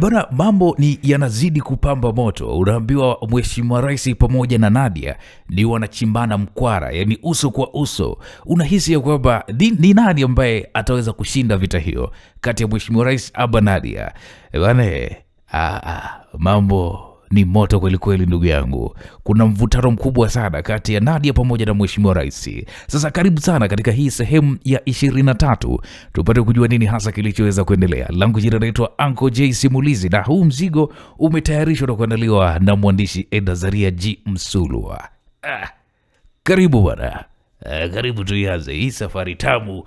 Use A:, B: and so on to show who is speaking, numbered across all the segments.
A: Bwana, mambo ni yanazidi kupamba moto. Unaambiwa Mheshimiwa Rais pamoja na Nadia ni wanachimbana mkwara, yani uso kwa uso. Unahisi ya kwamba ni nani ambaye ataweza kushinda vita hiyo kati ya Mheshimiwa Rais aba Nadia? Bwana, mambo ni moto kweli kweli ndugu yangu. Kuna mvutano mkubwa sana kati ya Nadia pamoja na Mheshimiwa Rais. Sasa karibu sana katika hii sehemu ya 23 tupate kujua nini hasa kilichoweza kuendelea. Langu jina naitwa Uncle J Simulizi, na huu mzigo umetayarishwa na kuandaliwa na mwandishi Edazaria G Msulwa. Karibu bwana. Karibu tuianze hii safari tamu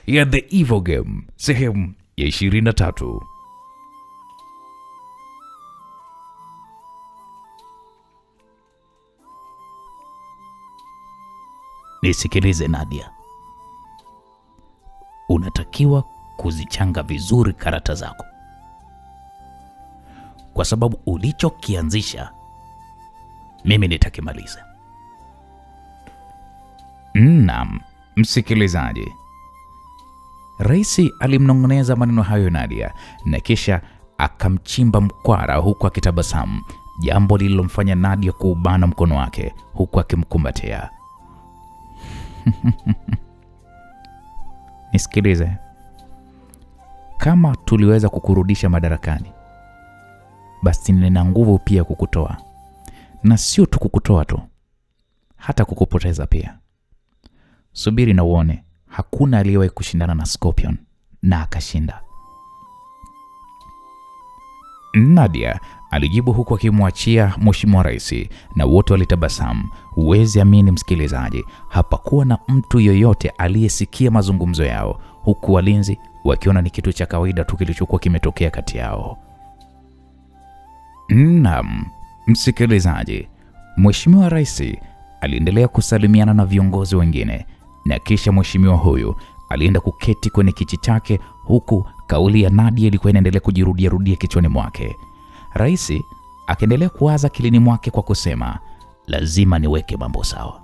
A: ya The Evil Game sehemu ya 23.
B: Nisikilize Nadia, unatakiwa kuzichanga vizuri karata zako, kwa sababu ulichokianzisha mimi nitakimaliza.
A: Naam, msikilizaji. Rais alimnong'oneza maneno hayo Nadia na kisha akamchimba mkwara huku akitabasamu, jambo lililomfanya Nadia kuubana mkono wake huku akimkumbatia. Nisikilize, kama tuliweza kukurudisha madarakani, basi nina nguvu pia kukutoa, na sio tu kukutoa tu, hata kukupoteza pia. Subiri na uone, hakuna aliyewahi kushindana na Scorpion na akashinda. Nadia alijibu huku akimwachia Mheshimiwa Rais, na wote walitabasamu. Huwezi amini msikilizaji, hapakuwa na mtu yoyote aliyesikia mazungumzo yao, huku walinzi wakiona ni kitu cha kawaida tu kilichokuwa kimetokea kati yao. Naam, msikilizaji, Mheshimiwa Rais aliendelea kusalimiana na viongozi wengine, na kisha mheshimiwa huyu alienda kuketi kwenye kiti chake, huku kauli ya Nadia ilikuwa inaendelea kujirudia kichwani mwake. Rais akaendelea kuwaza kilini mwake kwa kusema, lazima niweke mambo sawa.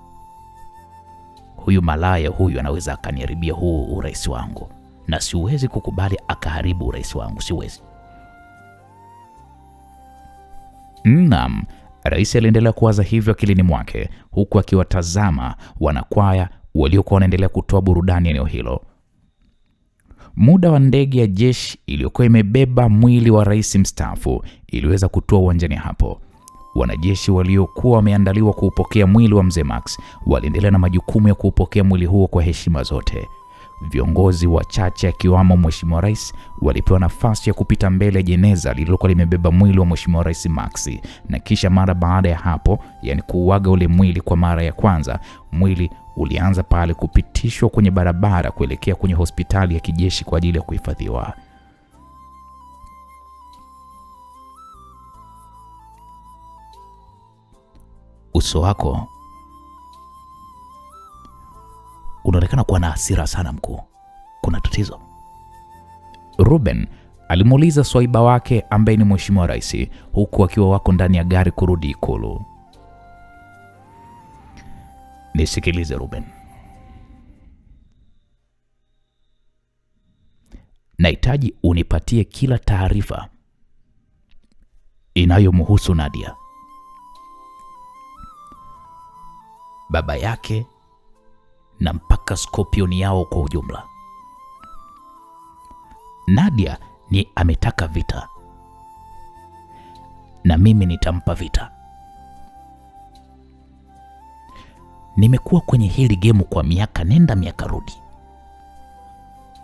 A: Huyu malaya huyu anaweza akaniharibia huu urais wangu, na siwezi kukubali akaharibu urais wangu, siwezi. Naam, rais aliendelea kuwaza hivyo kilini mwake, huku akiwatazama wanakwaya waliokuwa wanaendelea kutoa burudani eneo hilo. Muda wa ndege ya jeshi iliyokuwa imebeba mwili wa rais mstaafu iliweza kutua uwanjani hapo. Wanajeshi waliokuwa wameandaliwa kuupokea mwili wa mzee Max waliendelea na majukumu ya kuupokea mwili huo kwa heshima zote. Viongozi wachache akiwamo Mheshimiwa Rais walipewa nafasi ya kupita mbele ya jeneza lililokuwa limebeba mwili wa Mheshimiwa Rais Max, na kisha mara baada ya hapo, yani kuuaga ule mwili kwa mara ya kwanza, mwili ulianza pale kupitishwa kwenye barabara kuelekea kwenye hospitali ya kijeshi kwa ajili ya kuhifadhiwa.
B: Uso wako unaonekana kuwa na hasira sana mkuu. Kuna tatizo?
A: Ruben alimuuliza swaiba wake ambaye ni Mheshimiwa Rais, huku akiwa wako ndani ya gari kurudi Ikulu.
B: Nisikilize Ruben, nahitaji unipatie kila taarifa inayomhusu Nadia, baba yake na mpaka Scorpion yao kwa ujumla. Nadia ni ametaka vita, na mimi nitampa vita. Nimekuwa kwenye hili gemu kwa miaka nenda miaka rudi.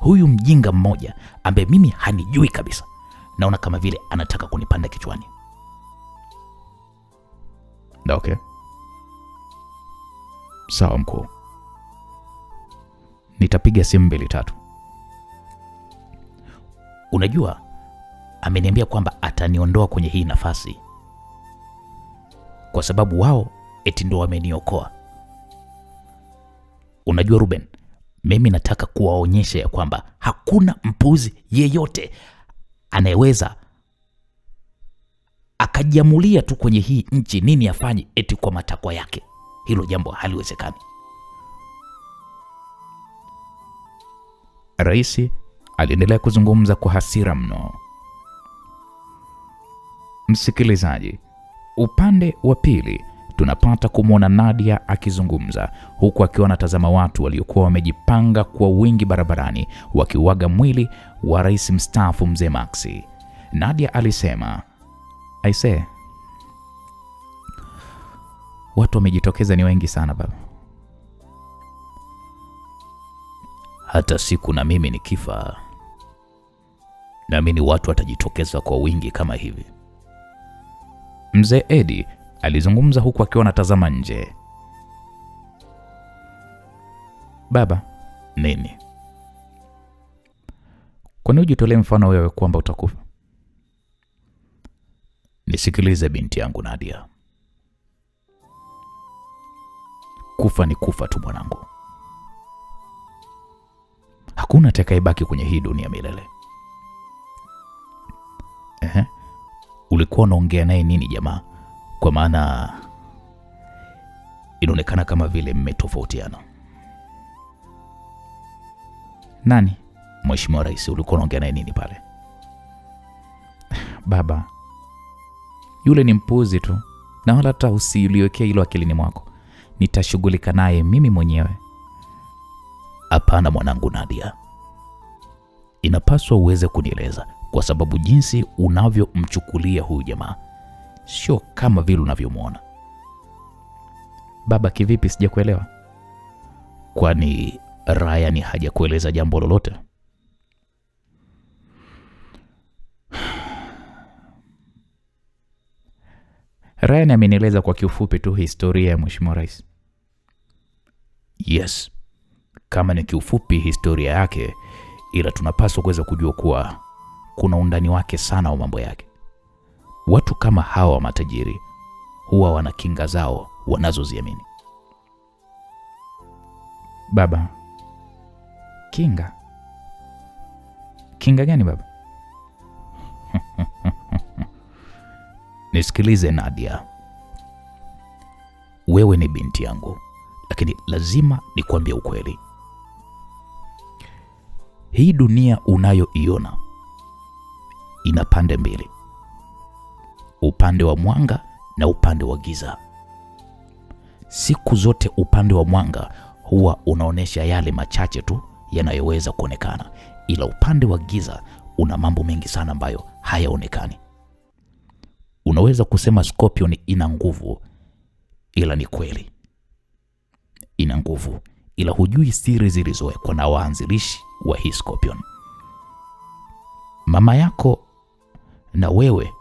B: Huyu mjinga mmoja ambaye mimi hanijui kabisa, naona kama vile anataka kunipanda kichwani.
A: Okay, sawa mkuu, nitapiga simu 2-3.
B: Unajua, ameniambia kwamba ataniondoa kwenye hii nafasi kwa sababu wao eti ndo wameniokoa. Unajua Ruben, mimi nataka kuwaonyesha ya kwamba hakuna mpuzi yeyote anayeweza akajiamulia tu kwenye hii nchi nini afanye eti kwa matakwa yake. Hilo jambo haliwezekani.
A: Rais aliendelea kuzungumza kwa hasira mno. Msikilizaji, upande wa pili tunapata kumwona Nadia akizungumza huku akiwa anatazama watu waliokuwa wamejipanga kwa wingi barabarani wakiuaga mwili wa rais mstaafu mzee Maxi. Nadia alisema, "Aisee, watu wamejitokeza ni wengi sana baba. Hata siku na mimi nikifa, naamini watu watajitokeza kwa wingi kama hivi." Mzee Edi alizungumza huku akiwa anatazama nje. "Baba,
B: nini?
A: Kwani ujitolee mfano wewe kwamba utakufa?"
B: Nisikilize binti yangu Nadia. Kufa ni kufa tu mwanangu. Hakuna atakayebaki kwenye hii dunia milele. Ulikuwa unaongea naye nini jamaa? Kwa maana inaonekana kama vile mmetofautiana.
A: Nani?
B: Mheshimiwa Rais, ulikuwa unaongea naye nini pale?
A: Baba, yule ni mpuzi tu, na wala hata usiliwekea hilo akilini mwako. Nitashughulika naye mimi mwenyewe.
B: Hapana mwanangu Nadia. Inapaswa uweze kunieleza, kwa sababu jinsi unavyomchukulia huyu jamaa sio kama vile unavyomwona.
A: Baba, kivipi? Sijakuelewa.
B: Kwani Ryan hajakueleza jambo lolote?
A: Ryan amenieleza kwa kiufupi tu historia ya Mheshimiwa Rais.
B: Yes, kama ni kiufupi historia yake, ila tunapaswa kuweza kujua kuwa kuna undani wake sana wa mambo yake. Watu kama hawa wa matajiri huwa wana kinga zao wanazoziamini.
A: Baba, kinga? Kinga gani baba?
B: Nisikilize Nadia. Wewe ni binti yangu, lakini lazima nikwambie ukweli. Hii dunia unayoiona ina pande mbili. Upande wa mwanga na upande wa giza. Siku zote upande wa mwanga huwa unaonesha yale machache tu yanayoweza kuonekana, ila upande wa giza una mambo mengi sana ambayo hayaonekani. Unaweza kusema Scorpion ina nguvu, ila ni kweli ina nguvu, ila hujui siri zilizowekwa na waanzilishi wa hii Scorpion. Mama yako na wewe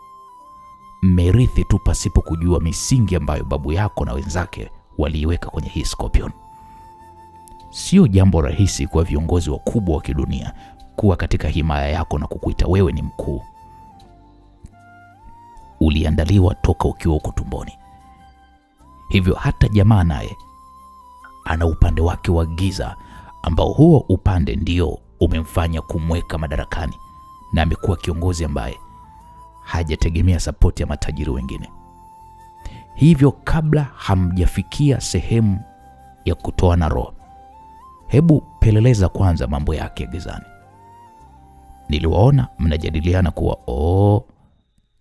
B: mmerithi tu pasipo kujua misingi ambayo babu yako na wenzake waliiweka kwenye hii Scorpion. Sio jambo rahisi kwa viongozi wakubwa wa kidunia kuwa katika himaya yako na kukuita wewe ni mkuu. Uliandaliwa toka ukiwa uko tumboni. Hivyo hata jamaa naye ana upande wake wa giza ambao huo upande ndio umemfanya kumweka madarakani, na amekuwa kiongozi ambaye hajategemea sapoti ya matajiri wengine. Hivyo kabla hamjafikia sehemu ya kutoa na roho, hebu peleleza kwanza mambo yake ya gizani. Niliwaona mnajadiliana kuwa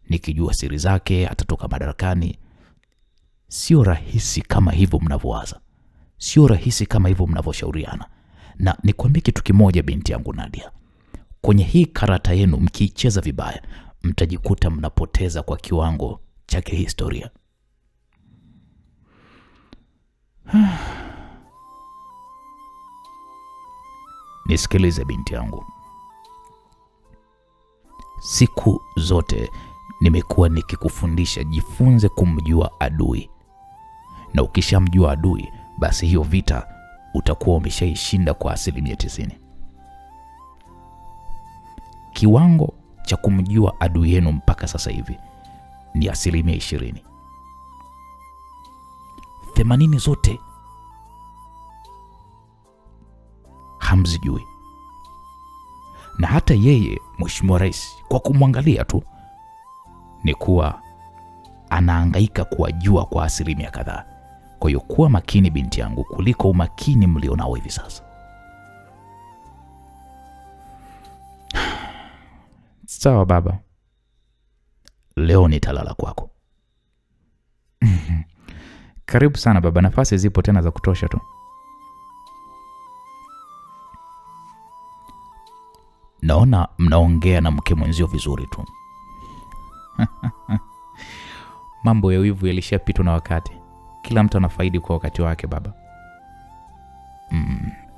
B: nikijua siri zake atatoka madarakani. Sio rahisi kama hivyo mnavyowaza. Sio rahisi kama hivyo mnavyoshauriana. Na nikwambie kitu kimoja binti yangu Nadia. Kwenye hii karata yenu mkiicheza vibaya, mtajikuta mnapoteza kwa kiwango cha kihistoria. Nisikilize binti yangu. Siku zote nimekuwa nikikufundisha jifunze kumjua adui. Na ukishamjua adui, basi hiyo vita utakuwa umeshaishinda kwa 90%. Kiwango cha kumjua adui yenu mpaka sasa hivi ni 20%. 80 zote hamzijui. Na hata yeye Mheshimiwa Rais, kwa kumwangalia tu ni kuwa anahangaika kuwajua kwa 10% kadhaa. Kwa hiyo kuwa makini binti yangu kuliko umakini mlionao hivi sasa.
A: Sawa baba.
B: leo nitalala kwako.
A: Karibu sana baba, nafasi zipo tena za kutosha tu.
B: Naona mnaongea na mke mwenzio vizuri tu.
A: Mambo ya wivu yalishapitwa na wakati. Kila mtu anafaidi kwa wakati wake baba.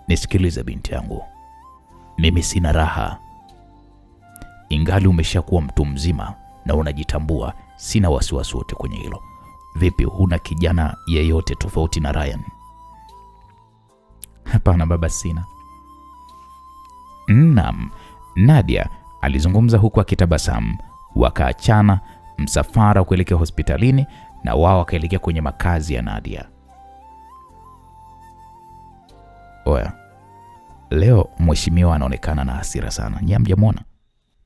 B: Nisikilize binti yangu. Mimi sina raha. Ingali umeshakuwa mtu mzima na unajitambua, sina wasiwasi wote kwenye hilo. Vipi, huna kijana yeyote tofauti na Ryan?
A: Hapana baba, sina.
B: Naam, Nadia alizungumza huku akitabasamu. Wakaachana msafara kuelekea hospitalini na wao wakaelekea kwenye makazi ya Nadia. Oya, leo mheshimiwa anaonekana na hasira sana. Nyie hamjamwona?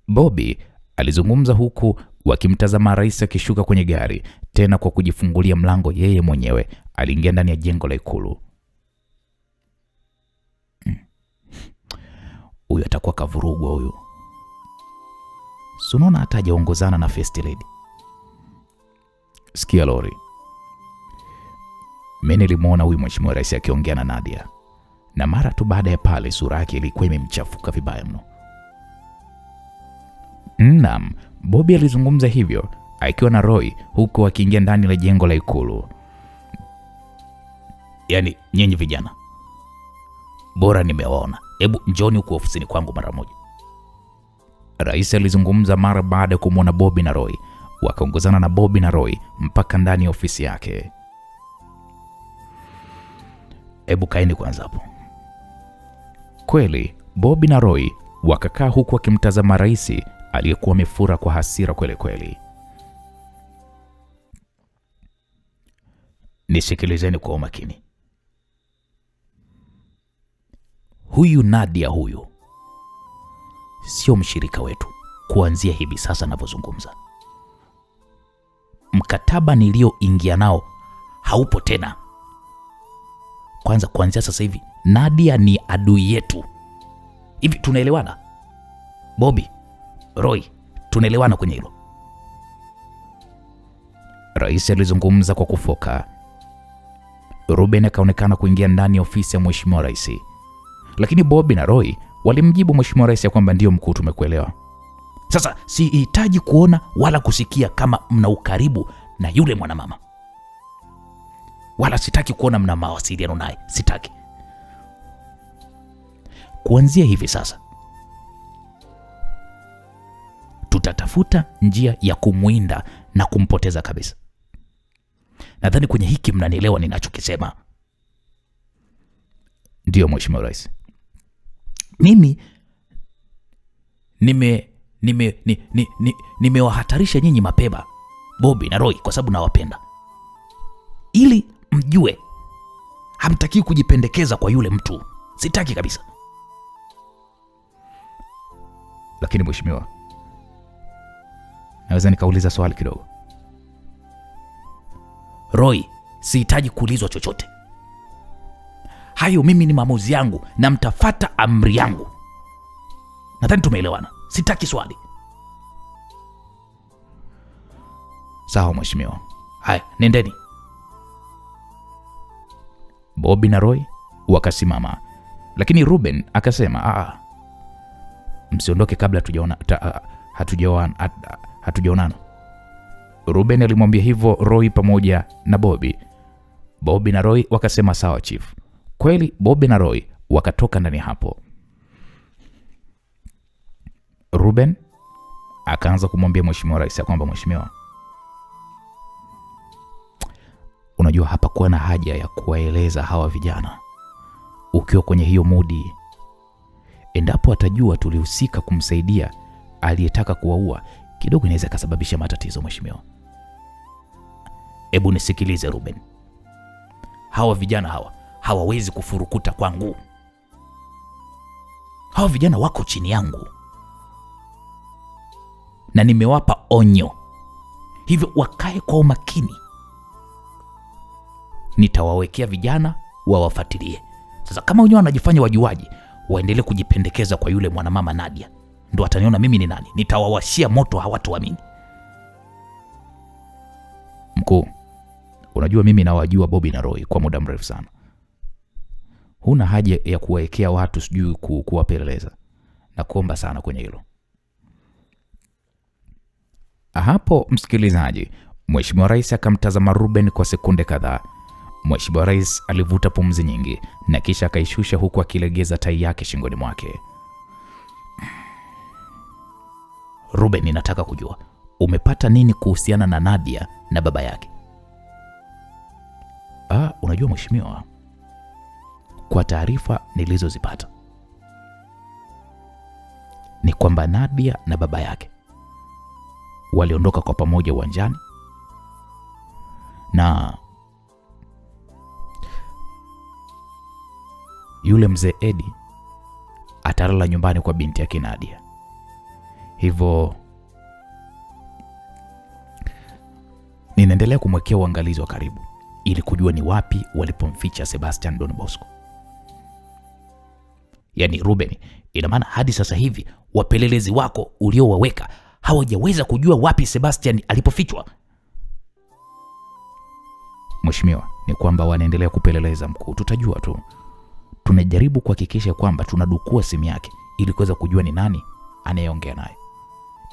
B: Bobby alizungumza huku wakimtazama rais akishuka kwenye gari, tena kwa kujifungulia mlango yeye mwenyewe. Aliingia ndani ya jengo la Ikulu. Huyu atakuwa kavurugwa huyu. Sunaona hata hajaongozana na first lady. Sikia Lori, mimi nilimwona huyu mheshimiwa rais akiongea na Nadia, na mara tu baada ya pale sura yake ilikuwa imemchafuka vibaya mno. Naam, Bobby alizungumza hivyo akiwa na Roy huko akiingia ndani la jengo la Ikulu. Yaani nyinyi vijana, bora nimewaona. Hebu njoni huko ofisini kwangu mara moja. Rais alizungumza mara baada ya kumwona Bobby na Roy. Wakaongozana na Bobby na Roy mpaka ndani ya ofisi yake. Hebu kaeni kwanza hapo. Kweli Bobby na Roy wakakaa huku wakimtazama rais aliyekuwa amefura kwa hasira kweli kweli. Nisikilizeni kwa umakini. Huyu Nadia huyu sio mshirika wetu kuanzia hivi sasa ninavyozungumza. Mkataba nilioingia nao haupo tena. Kwanza kuanzia sasa hivi Nadia ni adui yetu. Hivi tunaelewana? Bobby, Roy, tunaelewana kwenye hilo? Rais alizungumza kwa kufoka. Ruben akaonekana kuingia ndani ya ofisi ya mheshimiwa rais. Lakini Bobby na Roy walimjibu mheshimiwa rais ya kwamba ndio mkuu, tumekuelewa. Sasa sihitaji kuona wala kusikia kama mna ukaribu na yule mwanamama. Wala sitaki kuona mna mawasiliano naye, sitaki. Kuanzia hivi sasa tutatafuta njia ya kumwinda na kumpoteza kabisa. Nadhani kwenye hiki mnanielewa ninachokisema. Ndio mheshimiwa rais. Mimi nimewahatarisha nyinyi mapema, Bobby na Roy, kwa sababu nawapenda. Ili mjue hamtaki kujipendekeza kwa yule mtu. Sitaki kabisa. Lakini mheshimiwa, naweza nikauliza swali kidogo? Roy, sihitaji kuulizwa chochote. Hayo mimi ni maamuzi yangu na mtafata amri yangu. Nadhani tumeelewana. Sitaki swali. Sawa mheshimiwa. Haya, nendeni. Bobby na Roy wakasimama. Lakini Ruben akasema, msiondoke kabla hatujaonana. Ruben alimwambia hivyo Roy pamoja na Bobby. Bobby na Roy wakasema sawa chief. Kweli Bobby na Roy wakatoka ndani hapo. Ruben akaanza kumwambia mheshimiwa rais kwamba mheshimiwa, unajua hapa kuwa na haja ya kuwaeleza hawa vijana. Ukiwa kwenye hiyo mudi, endapo atajua tulihusika kumsaidia aliyetaka kuwaua, kidogo inaweza kusababisha matatizo mheshimiwa. Hebu nisikilize Ruben. Hawa vijana hawawezi kufurukuta kwangu. Hawa vijana wako chini yangu na nimewapa onyo, hivyo wakae kwa umakini. Nitawawekea vijana wawafuatilie. Sasa kama wenyewe wanajifanya wajuaji, waendelee kujipendekeza kwa yule mwanamama Nadia, ndo ataniona mimi ni nani. Nitawawashia moto, hawatuamini.
A: Mkuu, unajua mimi nawajua Bobby na Roy kwa muda mrefu sana. Huna haja ya kuwaekea watu sijui kuwapeleleza. Na kuomba sana kwenye hilo. Hapo msikilizaji, Mheshimiwa Rais akamtazama Ruben kwa sekunde kadhaa. Mheshimiwa Rais alivuta pumzi nyingi na kisha akaishusha huku akilegeza tai yake shingoni mwake.
B: Ruben, ninataka kujua umepata nini kuhusiana na Nadia na baba yake?
A: Unajua mheshimiwa,
B: kwa taarifa nilizozipata ni kwamba Nadia na baba yake waliondoka kwa pamoja uwanjani na yule mzee Edi atalala nyumbani kwa binti yake Nadia. Hivyo ninaendelea kumwekea uangalizi wa karibu ili kujua ni wapi walipomficha Sebastian Don Bosco. Yaani Ruben, ina maana hadi sasa hivi wapelelezi wako uliowaweka hawajaweza kujua wapi Sebastian alipofichwa?
A: Mheshimiwa, ni kwamba wanaendelea kupeleleza mkuu, tutajua tu. Tunajaribu kuhakikisha kwamba tunadukua simu yake ili kuweza kujua ni nani anayeongea naye.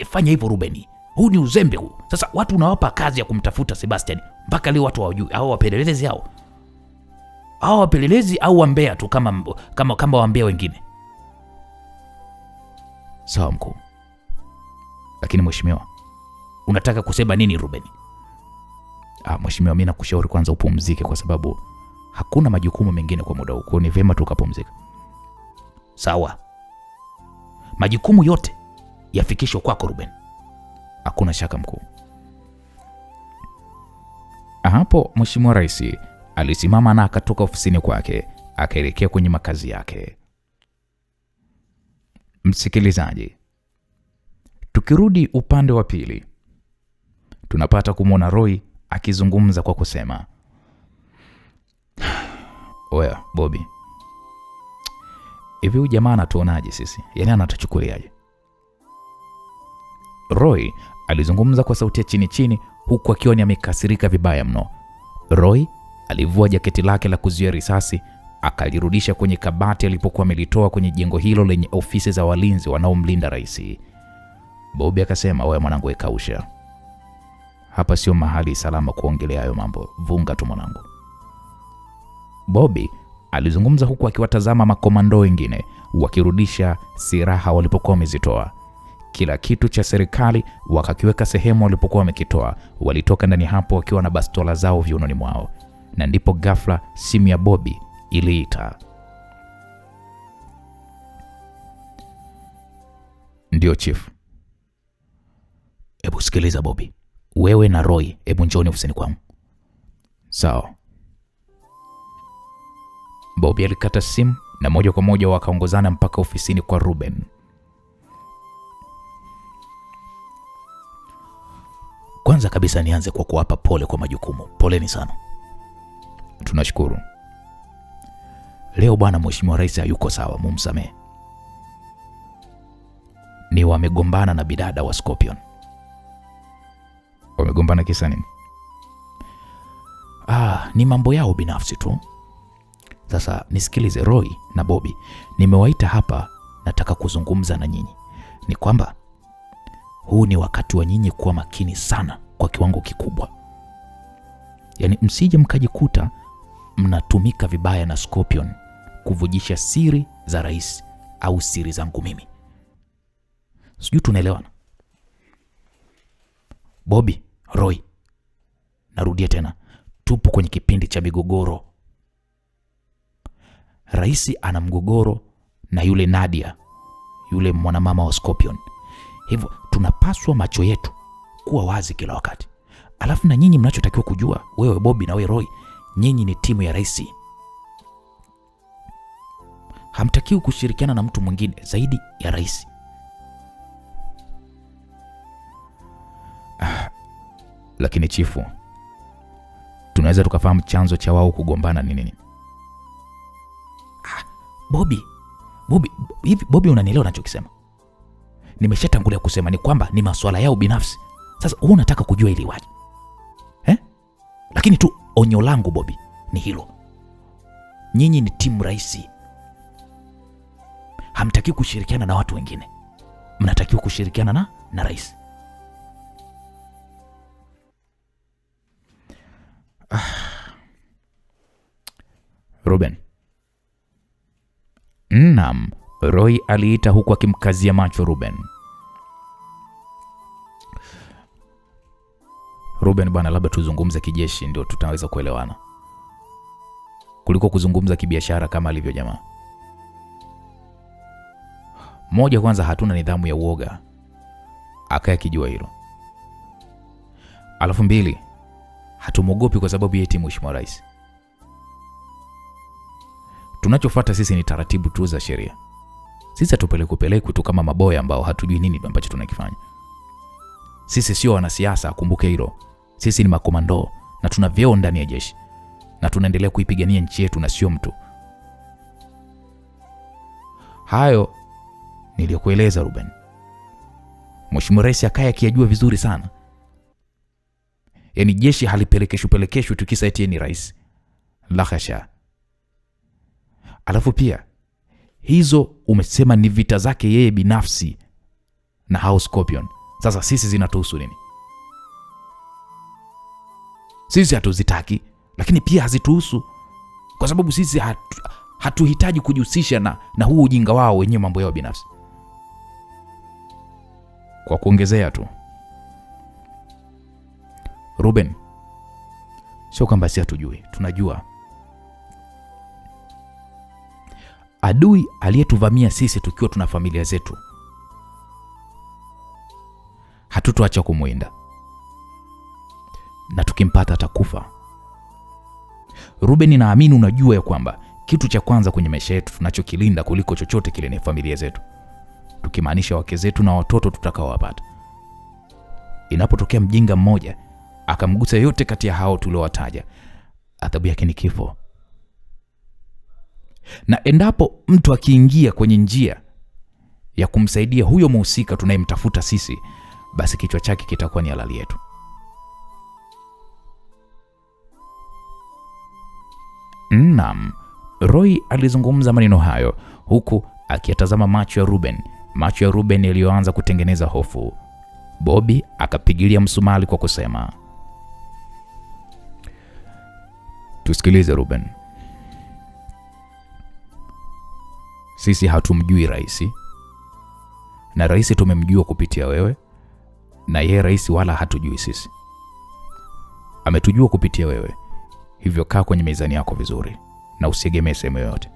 B: Fanya hivyo Ruben. Huu ni uzembe huu. Sasa watu unawapa kazi ya kumtafuta Sebastian, mpaka leo watu hawajui. Hao wapelelezi hao. Hao wapelelezi au wambea tu kama wambea wengine.
A: Sawa mkuu. Lakini mheshimiwa,
B: unataka kusema nini Ruben?
A: Mheshimiwa, mimi nakushauri kwanza upumzike kwa sababu hakuna majukumu mengine kwa muda huu. Ni vyema tukapumzika.
B: Sawa. Majukumu yote yafikishwe kwako Ruben.
A: Hakuna shaka mkuu. Hapo Mheshimiwa Rais alisimama na akatoka ofisini kwake akaelekea kwenye makazi yake. Msikilizaji, tukirudi upande wa pili, tunapata kumwona Roy akizungumza kwa kusema, oya Bobby, hivi huyu jamaa anatuonaje sisi? Yaani anatuchukuliaje? Roy alizungumza kwa sauti ya chini chini huku akiwa ni amekasirika vibaya mno. Roy alivua jaketi lake la kuzuia risasi, akalirudisha kwenye kabati alipokuwa amelitoa kwenye jengo hilo lenye ofisi za walinzi wanaomlinda rais. Bobby akasema, wewe mwanangu, ekausha. Hapa sio mahali salama kuongelea hayo mambo. Vunga tu mwanangu. Bobby alizungumza huku akiwatazama makomando wengine wakirudisha silaha walipokuwa wamezitoa. Kila kitu cha serikali wakakiweka sehemu walipokuwa wamekitoa. Walitoka ndani hapo wakiwa na bastola zao viunoni mwao. Na ndipo ghafla simu ya Bobby iliita. Ndio chief.
B: Hebu sikiliza Bobby. Wewe na Roy, hebu njoni ofisini kwangu.
A: Sawa. Bobby alikata simu na moja kwa moja wakaongozana mpaka ofisini kwa Ruben.
B: Kwanza kabisa nianze kwa kuwapa pole kwa majukumu. Poleni sana.
A: Tunashukuru.
B: Leo bwana Mheshimiwa Rais hayuko sawa, mumsamehe. Ni wamegombana na bidada wa Scorpion.
A: Wamegombana kisa nini?
B: Ni mambo yao binafsi tu. Sasa nisikilize Roy na Bobby. Nimewaita hapa, nataka kuzungumza na nyinyi. Ni kwamba huu ni wakati wa nyinyi kuwa makini sana kwa kiwango kikubwa. Yaani msije mkajikuta mnatumika vibaya na Scorpion kuvujisha siri za rais au siri zangu mimi. Sijui tunaelewana? Bobby, Roy, narudia tena, tupo kwenye kipindi cha migogoro. Rais ana mgogoro na yule Nadia, yule mwanamama wa Scorpion. Hivyo tunapaswa macho yetu kuwa wazi kila wakati. Alafu na nyinyi mnachotakiwa kujua, wewe Bobby na wewe Roy, nyinyi ni timu ya rais. Hamtakiwi kushirikiana na mtu mwingine zaidi ya rais.
A: Lakini chifu, tunaweza tukafahamu chanzo cha wao kugombana ni nini?
B: Bobby unanielewa ninachokisema? Nimeshatangulia kusema ni kwamba ni masuala yao binafsi. Sasa wewe unataka kujua ili waje? Lakini tu onyo langu Bobby ni hilo, nyinyi ni timu rais, hamtakiwi kushirikiana na watu wengine, mnatakiwa kushirikiana na rais.
A: Ruben. Naam, Roy aliita huku akimkazia macho Ruben. Ruben bwana, labda tuzungumze kijeshi ndio tutaweza kuelewana, kuliko kuzungumza kibiashara kama alivyo jamaa. Moja, kwanza hatuna nidhamu ya uoga, akaya kijua hilo. Alafu mbili, hatumuogopi kwa sababu yeye mheshimiwa rais. Tunachofuata sisi ni taratibu tu za sheria. Sisi hatupelekwi tu kama maboya ambao hatujui nini ambacho tunakifanya. Sisi sio wanasiasa, kumbuke hilo. Sisi ni makomando na tuna vyeo ndani ya jeshi, na tunaendelea kuipigania nchi yetu na sio mtu. Hayo niliyokueleza Ruben, mheshimiwa rais akaya akijua vizuri sana. Yaani jeshi halipelekeshwi tukisa eti ni rais. La hasha. Alafu pia hizo umesema ni vita zake yeye binafsi na House Scorpion. Sasa sisi zinatuhusu nini? Sisi hatuzitaki, lakini pia hazituhusu, kwa sababu sisi hatuhitaji kujihusisha na huu ujinga wao wenyewe, mambo yao binafsi. Kwa kuongezea tu Ruben, sio kwamba sisi hatujui, tunajua. Adui aliyetuvamia sisi tukiwa tuna familia zetu, hatutoacha kumwinda, na tukimpata atakufa. Ruben, naamini unajua ya kwamba kitu cha kwanza kwenye maisha yetu tunachokilinda kuliko chochote kile ni familia zetu, tukimaanisha wake zetu na watoto tutakaowapata. Inapotokea mjinga mmoja akamgusa yote kati ya hao tuliowataja, adhabu yake ni kifo. Na endapo mtu akiingia kwenye njia ya kumsaidia huyo mhusika tunayemtafuta sisi, basi kichwa chake kitakuwa ni halali yetu. Naam, Roy alizungumza maneno hayo huku akiyatazama macho ya Ruben, macho ya Ruben yaliyoanza kutengeneza hofu. Bobby akapigilia msumali kwa kusema, tusikilize Ruben, sisi hatumjui rais, na rais tumemjua kupitia wewe, na yeye rais wala hatujui sisi. Ametujua kupitia wewe, hivyo kaa kwenye mizani yako vizuri na usiegemee sehemu yoyote.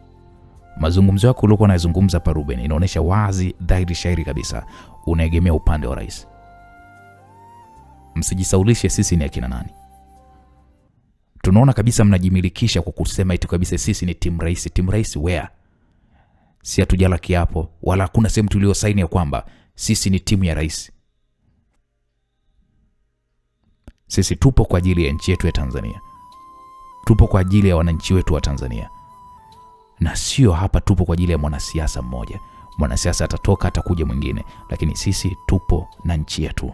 A: Mazungumzo yako uliokuwa unazungumza hapa Ruben, inaonyesha wazi dhahiri shairi kabisa unaegemea upande wa rais. Msijisaulishe sisi ni akina nani. Tunaona kabisa mnajimilikisha kwa kusema eti kabisa sisi ni timu rais. Timu rais where? Si hatujala kiapo wala hakuna sehemu tuliosaini ya kwamba sisi ni timu ya rais. Sisi tupo kwa ajili ya nchi yetu ya Tanzania. Tupo kwa ajili ya wananchi wetu wa Tanzania. Na sio hapa tupo kwa ajili ya mwanasiasa mmoja. Mwanasiasa atatoka atakuja mwingine, lakini sisi tupo na nchi yetu.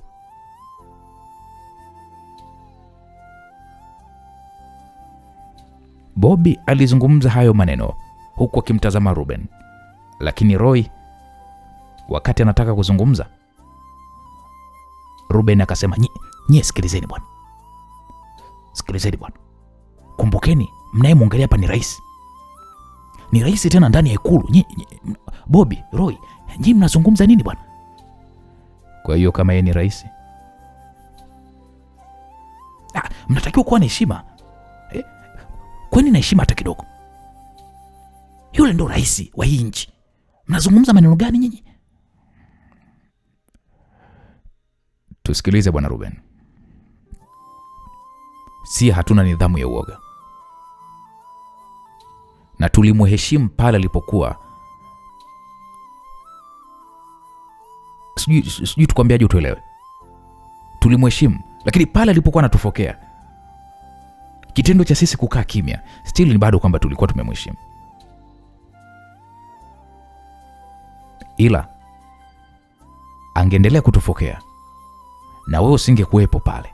A: Bobby alizungumza hayo maneno huku akimtazama Ruben, lakini Roy wakati anataka kuzungumza, Ruben akasema, nyie sikilizeni bwana. Sikilizeni bwana. Kumbukeni mnayemwongelea hapa ni rais. Ni rais tena ndani ya ikulu. Bobby, Roy, nyie mnazungumza nini bwana? Kwa hiyo kama yeye ni rais, mnatakiwa kuwa na heshima. Kwani na heshima hata kidogo? Yule ndo rais wa hii nchi. Mnazungumza maneno gani nyinyi? Tusikilize bwana Ruben. Si hatuna nidhamu ya uoga. Na tulimheshimu pale alipokuwa. Sijui tukwambiaje utuelewe. Tulimheshimu, lakini pale alipokuwa anatufokea, kitendo cha sisi kukaa kimya, still ni bado kwamba tulikuwa tumemheshimu. Ila angeendelea kutufokea na wewe usingekuwepo pale.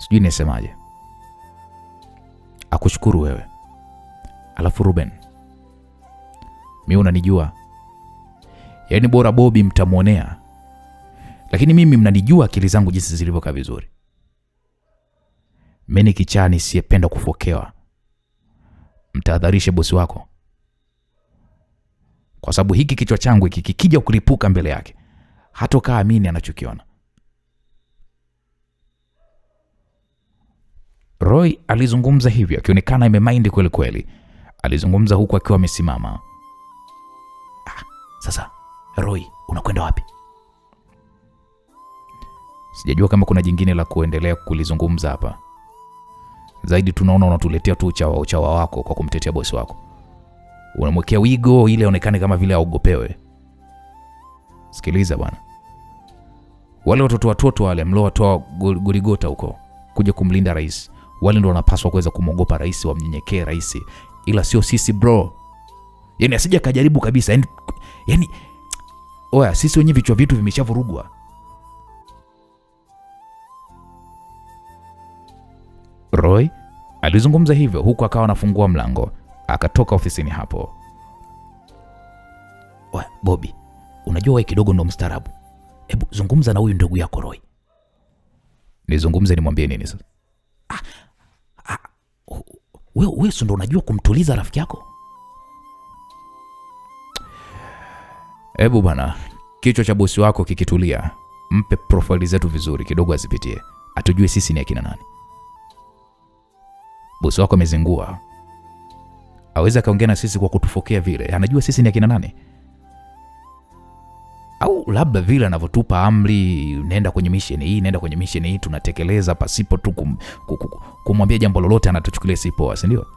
A: sijui nisemaje. Akushukuru wewe. Alafu Ruben, mimi unanijua. Yaani bora Bobby mtamuonea. Lakini mimi mnanijua akili zangu jinsi zilivyokaa vizuri. Mimi ni kichani siyependa kufokewa. Mtahadharishe bosi wako. Kwa sababu hiki kichwa changu hiki kikija kulipuka mbele yake, hatokaa amini anachokiona. Roy alizungumza hivyo akionekana imemind kweli kweli. Alizungumza huku akiwa amesimama.
B: Sasa Roy, unakwenda wapi?
A: Sijajua kama kuna jingine la kuendelea kulizungumza hapa. Zaidi tunaona unatuletea tu uchawa wako kwa kumtetea bosi wako. Unamwekea wigo ile onekane kama vile aogopewe. Sikiliza bwana. Wale watoto wale mlowatoa Goligota huko kuja kumlinda rais, wale ndio wanapaswa kuweza kumogopa rais, wamnyenyekee rais, ila sio sisi bro. Yaani asije kajaribu kabisa. Yaani oya, sisi wenyewe vichwa vitu vimeshavurugwa. Roy alizungumza hivyo huku akawa anafungua mlango, akatoka ofisini hapo.
B: Bobby, unajua wewe kidogo ndo mstaarabu. Hebu zungumza na huyu ndugu yako Roy.
A: Nizungumze nimwambie nini sasa?
B: Wewe ndo unajua kumtuliza rafiki yako.
A: Hebu bana, kichwa cha bosi wako kikitulia, mpe profile zetu vizuri kidogo azipitie. Atujue sisi ni akina nani. Bosi wako amezingua. Aweza kaongea na sisi kwa kutufokea vile. Anajua sisi ni akina nani? Au labda vile anavyotupa amri, nenda kwenye mission hii, tunatekeleza pasipo tu kumwambia jambo lolote, anatuchukulia sipo, si ndio?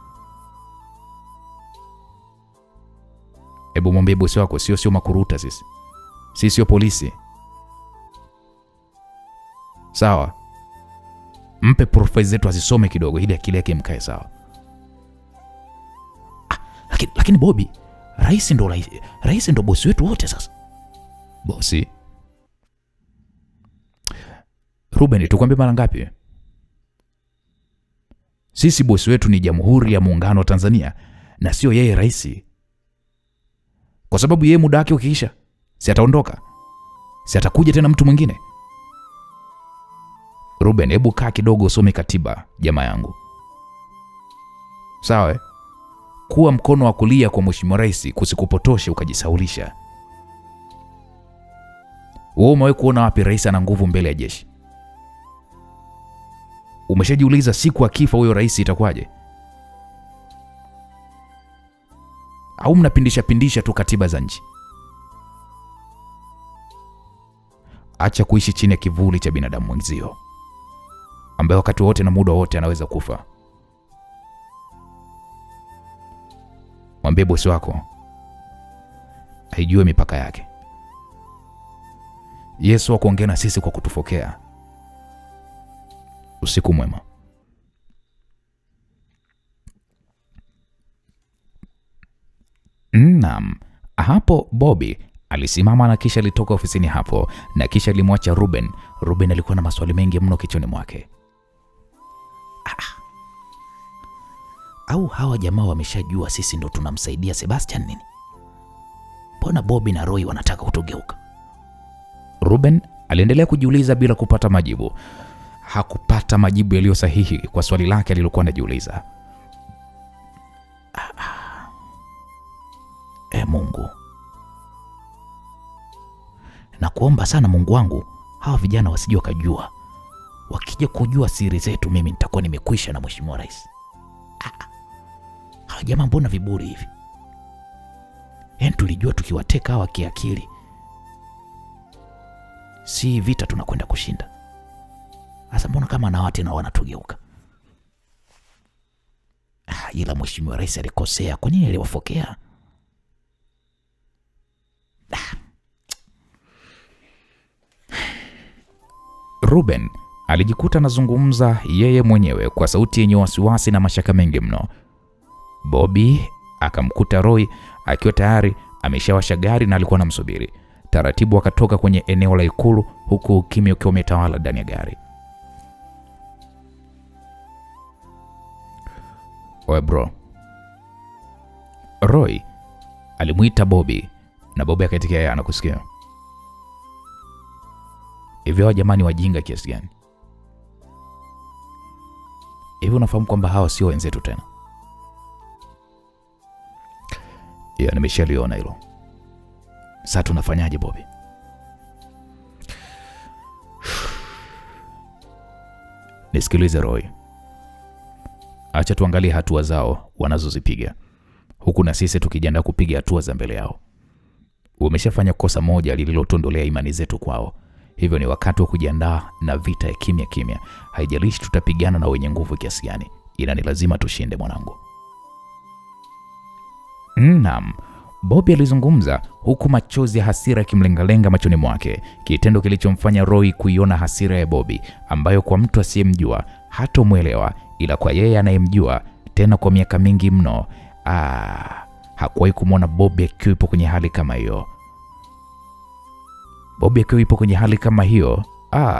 A: Hebu mwambie bosi wako sio makuruta sisi. Sisi sio polisi. Sawa? Mpe profile zetu azisome kidogo ili akili yake imkae sawa.
B: Lakini Bobby, rais ndo bosi wetu wote sasa.
A: Bosi? Ruben, tukwambie mara ngapi? Sisi bosi wetu ni Jamhuri ya Muungano wa Tanzania na sio yeye rais. Kwa sababu yeye muda wake ukiisha, si ataondoka? Si atakuja tena mtu mwingine? Ruben, hebu kaa kidogo usome katiba jamaa yangu. Sawa? Kuwa mkono wa kulia kwa Mheshimiwa Rais kusikupotoshe ukajisaulisha. Wewe umewahi kuona wapi rais ana nguvu mbele ya jeshi? Umeshajiuliza siku akifa huyo rais itakuwaje? Au mnapindisha tu katiba za nchi? Acha kuishi chini ya kivuli cha binadamu mwenzio ambaye wakati wote na muda wote anaweza kufa. Mwambie bosi wako haijue mipaka yake. Yesu wa kuongea na sisi kwa kutufokea. Usiku mwema. Naam, hapo Bobby alisimama na kisha alitoka ofisini hapo na kisha alimwacha Ruben. Ruben alikuwa na maswali mengi mno kichwani mwake.
B: Au hawa jamaa wameshajua sisi ndo tunamsaidia Sebastian nini? Mbona Bobby na Roy wanataka kutugeuka?
A: Ruben aliendelea kujiuliza bila kupata majibu. Hakupata majibu yaliyo sahihi kwa swali lake alilokuwa anajiuliza.
B: Mungu, nakuomba sana Mungu wangu, hawa vijana wasije wakajua. Wakija kujua siri zetu mimi nitakuwa nimekwisha na Mheshimiwa Rais. Hawa jamaa mbona viburi hivi? Yaani tulijua tukiwateka hawa kiakili, si vita tunakwenda kushinda. Sasa mbona kama na watu na wanatugeuka? Ila Mheshimiwa Rais alikosea. Kwa nini aliwafokea?
A: Ruben alijikuta anazungumza yeye mwenyewe kwa sauti yenye wasiwasi na mashaka mengi mno. Bobby akamkuta Roy akiwa tayari ameshawasha gari na alikuwa anamsubiri. Taratibu akatoka kwenye eneo la ikulu huku kimya ukiwa umetawala ndani ya gari. Oe bro. Roy alimuita Bobby na Bobby akaitikia yeye anakusikia. Hivyo jamani wajinga kiasi gani? Hivi unafahamu kwamba hao sio wenzetu tena? Ya nimeshaliona hilo. Sasa tunafanyaje Bobby? Nisikilize Roy. Acha tuangalie hatua zao wanazozipiga, huku na sisi tukijiandaa kupiga hatua za mbele yao. Wameshafanya kosa moja lililotondolea imani zetu kwao. Hivyo ni wakati wa kujiandaa na vita ya kimya kimya. Haijalishi tutapigana na wenye nguvu kiasi gani, ila ni lazima tushinde mwanangu. Naam, Bobby alizungumza huku machozi ya hasira yakimlengalenga machoni mwake, kitendo kilichomfanya Roy kuiona hasira ya Bobby ambayo kwa mtu asiyemjua hatomwelewa, ila kwa yeye anayemjua tena kwa miaka mingi mno, hakuwahi kumwona Bobby akiwa kwenye hali kama hiyo. Bobby akiwa kwenye hali kama hiyo,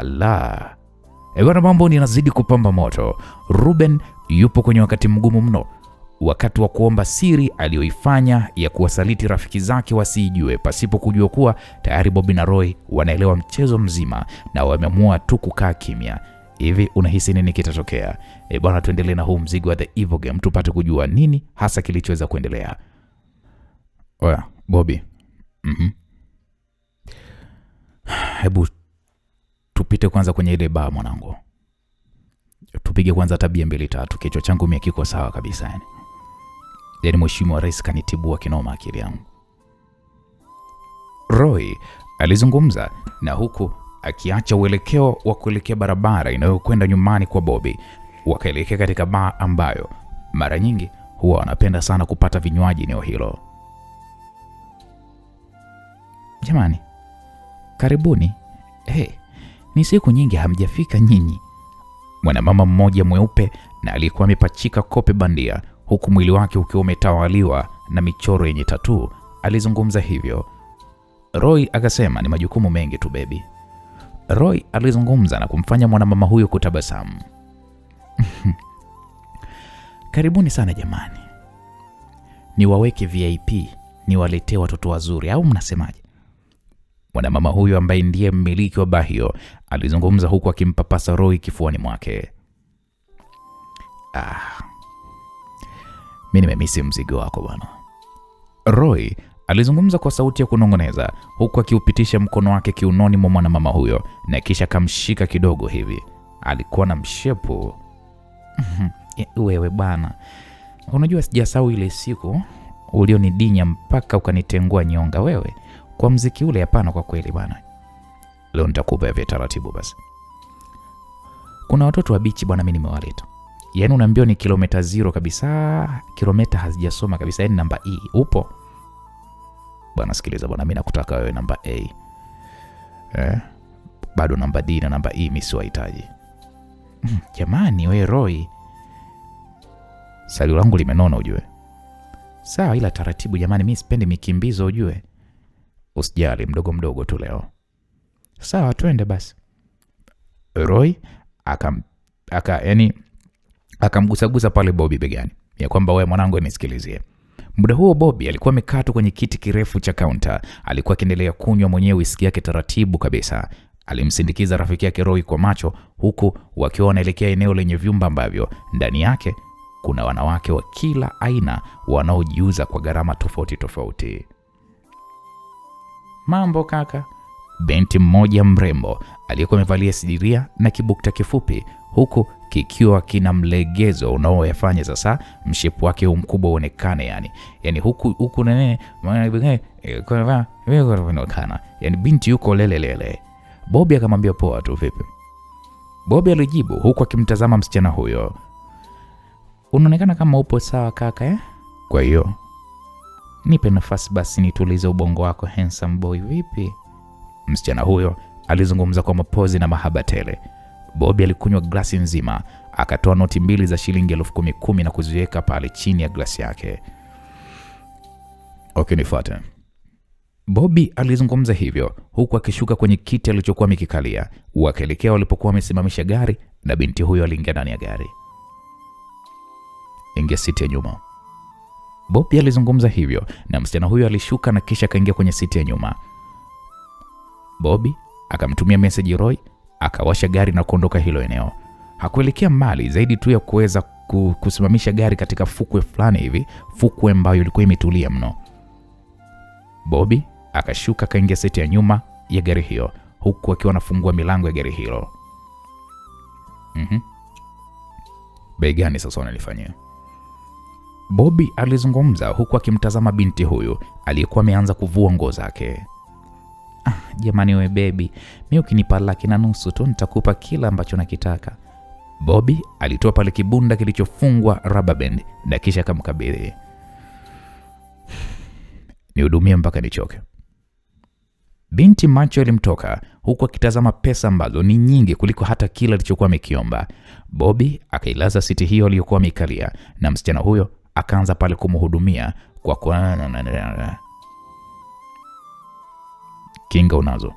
A: la. Bwana, mambo yanazidi kupamba moto. Ruben yupo kwenye wakati mgumu mno. Wakati wa kuomba siri aliyoifanya ya kuwasaliti rafiki zake wasijue, pasipo kujua kuwa tayari Bobby na Roy wanaelewa mchezo mzima na wameamua tu kukaa kimya. Hivi unahisi nini kitatokea? Bwana, tuendelee na huu mzigo wa The Evil Game tupate kujua nini hasa kilichoweza kuendelea. Oya, Bobby. Hebu tupite kwanza kwenye ile bar mwanangu. Tupige kwanza tabia 2-3. Kichwa changu mimi kiko sawa kabisa yani. Yaani mheshimiwa rais kanitibua kinoma akili yangu. Roy alizungumza na huku akiacha uelekeo wa kuelekea barabara inayokwenda nyumbani kwa Bobby. Wakaelekea katika bar ambayo mara nyingi huwa wanapenda sana kupata vinywaji eneo hilo. Jamani, karibuni. Ni siku nyingi hamjafika nyinyi. Mwanamama mmoja mweupe na alikuwa amepachika kope bandia huku mwili wake ukiwa umetawaliwa na michoro yenye tattoo alizungumza hivyo. Roy akasema ni majukumu mengi tu baby. Roy alizungumza na kumfanya mwanamama huyo kutabasamu. Karibuni sana jamani. Niwaweke VIP, niwaletee watoto wazuri au mnasemaje? Mwanamama huyo ambaye ndiye mmiliki wa baa hiyo alizungumza huku akimpapasa Roy kifuani mwake. Mimi nimemisi mzigo wako bwana. Roy alizungumza kwa sauti ya kunongoneza huku akiupitisha mkono wake kiunoni mwa mwanamama huyo na kisha kamshika kidogo hivi. Alikuwa na mshepu. Wewe bana, unajua sijasahau ile siku ulionidinya mpaka ukanitengua nyonga wewe. Kwa mziki ule hapana kwa kweli bana. Leo nitakupa vya taratibu basi. Kuna watoto wa bichi bwana mimi nimewaleta. Yaani unaambiwa ni kilomita 0 kabisa, kilomita hazijasoma kabisa, yaani namba E. Upo? Bwana sikiliza bwana, mimi nakutaka wewe namba A. Bado namba D na namba E mimi siwahitaji. Jamani wewe Roy. Salio langu limenona ujue. Sawa ila taratibu jamani, mimi sipendi mikimbizo ujue. Usijali, mdogo mdogo tu leo. Sawa twende basi. Roy akamgusagusa pale Bobby begani, ya kwamba wewe mwanangu nisikilizie. Muda huo Bobby alikuwa amekaa tu kwenye kiti kirefu cha counter, alikuwa akiendelea kunywa mwenyewe whisky yake taratibu kabisa. Alimsindikiza rafiki yake Roy kwa macho huku wakiwa wanaelekea eneo lenye vyumba ambavyo ndani yake kuna wanawake wa kila aina wanaojiuza kwa gharama tofauti tofauti. Mambo kaka. Binti mmoja mrembo aliyekuwa amevalia sidiria na kibukta kifupi huku kikiwa kina mlegezo unaoyafanya sasa mshepu wake mkubwa uonekane yani huku nene yani binti yuko lele. Bobby akamwambia poa tu vipi. Bobby alijibu huku akimtazama msichana huyo. Unaonekana kama upo sawa kaka Kwa hiyo nipe nafasi basi nitulize ubongo wako handsome boy vipi? Msichana huyo alizungumza kwa mapozi na mahaba tele. Bobby alikunywa glasi nzima, akatoa noti 2 za shilingi 10,000 na kuziweka pale chini ya glasi yake. Okay, nifuate. Bobby alizungumza hivyo huku akishuka kwenye kiti alichokuwa mikikalia. Wakaelekea walipokuwa wamesimamisha gari na binti huyo aliingia ndani ya gari. ingia siti ya nyuma. Bobby alizungumza hivyo na msichana huyo alishuka na kisha akaingia kwenye siti ya nyuma. Bobby akamtumia message Roy, akawasha gari na kuondoka hilo eneo. Hakuelekea mbali zaidi tu ya kuweza kusimamisha gari katika fukwe fulani hivi, fukwe ambayo ilikuwa imetulia mno. Bobby akashuka akaingia siti ya nyuma ya gari hiyo huku akiwa anafungua milango ya gari hilo. Bei gani sasa unalifanyia? Bobby alizungumza huku akimtazama binti huyu aliyekuwa ameanza kuvua nguo zake. Jamani we baby, mimi ukinipa 1.5 tu nitakupa kila ambacho nakitaka. Bobby alitoa pale kibunda kilichofungwa rubber band na kisha akamkabidhi. Nihudumie mpaka nichoke. Binti macho alimtoka huku akitazama pesa ambazo ni nyingi kuliko hata kila alichokuwa amekiomba. Bobby akailaza siti hiyo aliyokuwa ameikalia na msichana huyo akaanza pale kumhudumia kwa kinga unazo.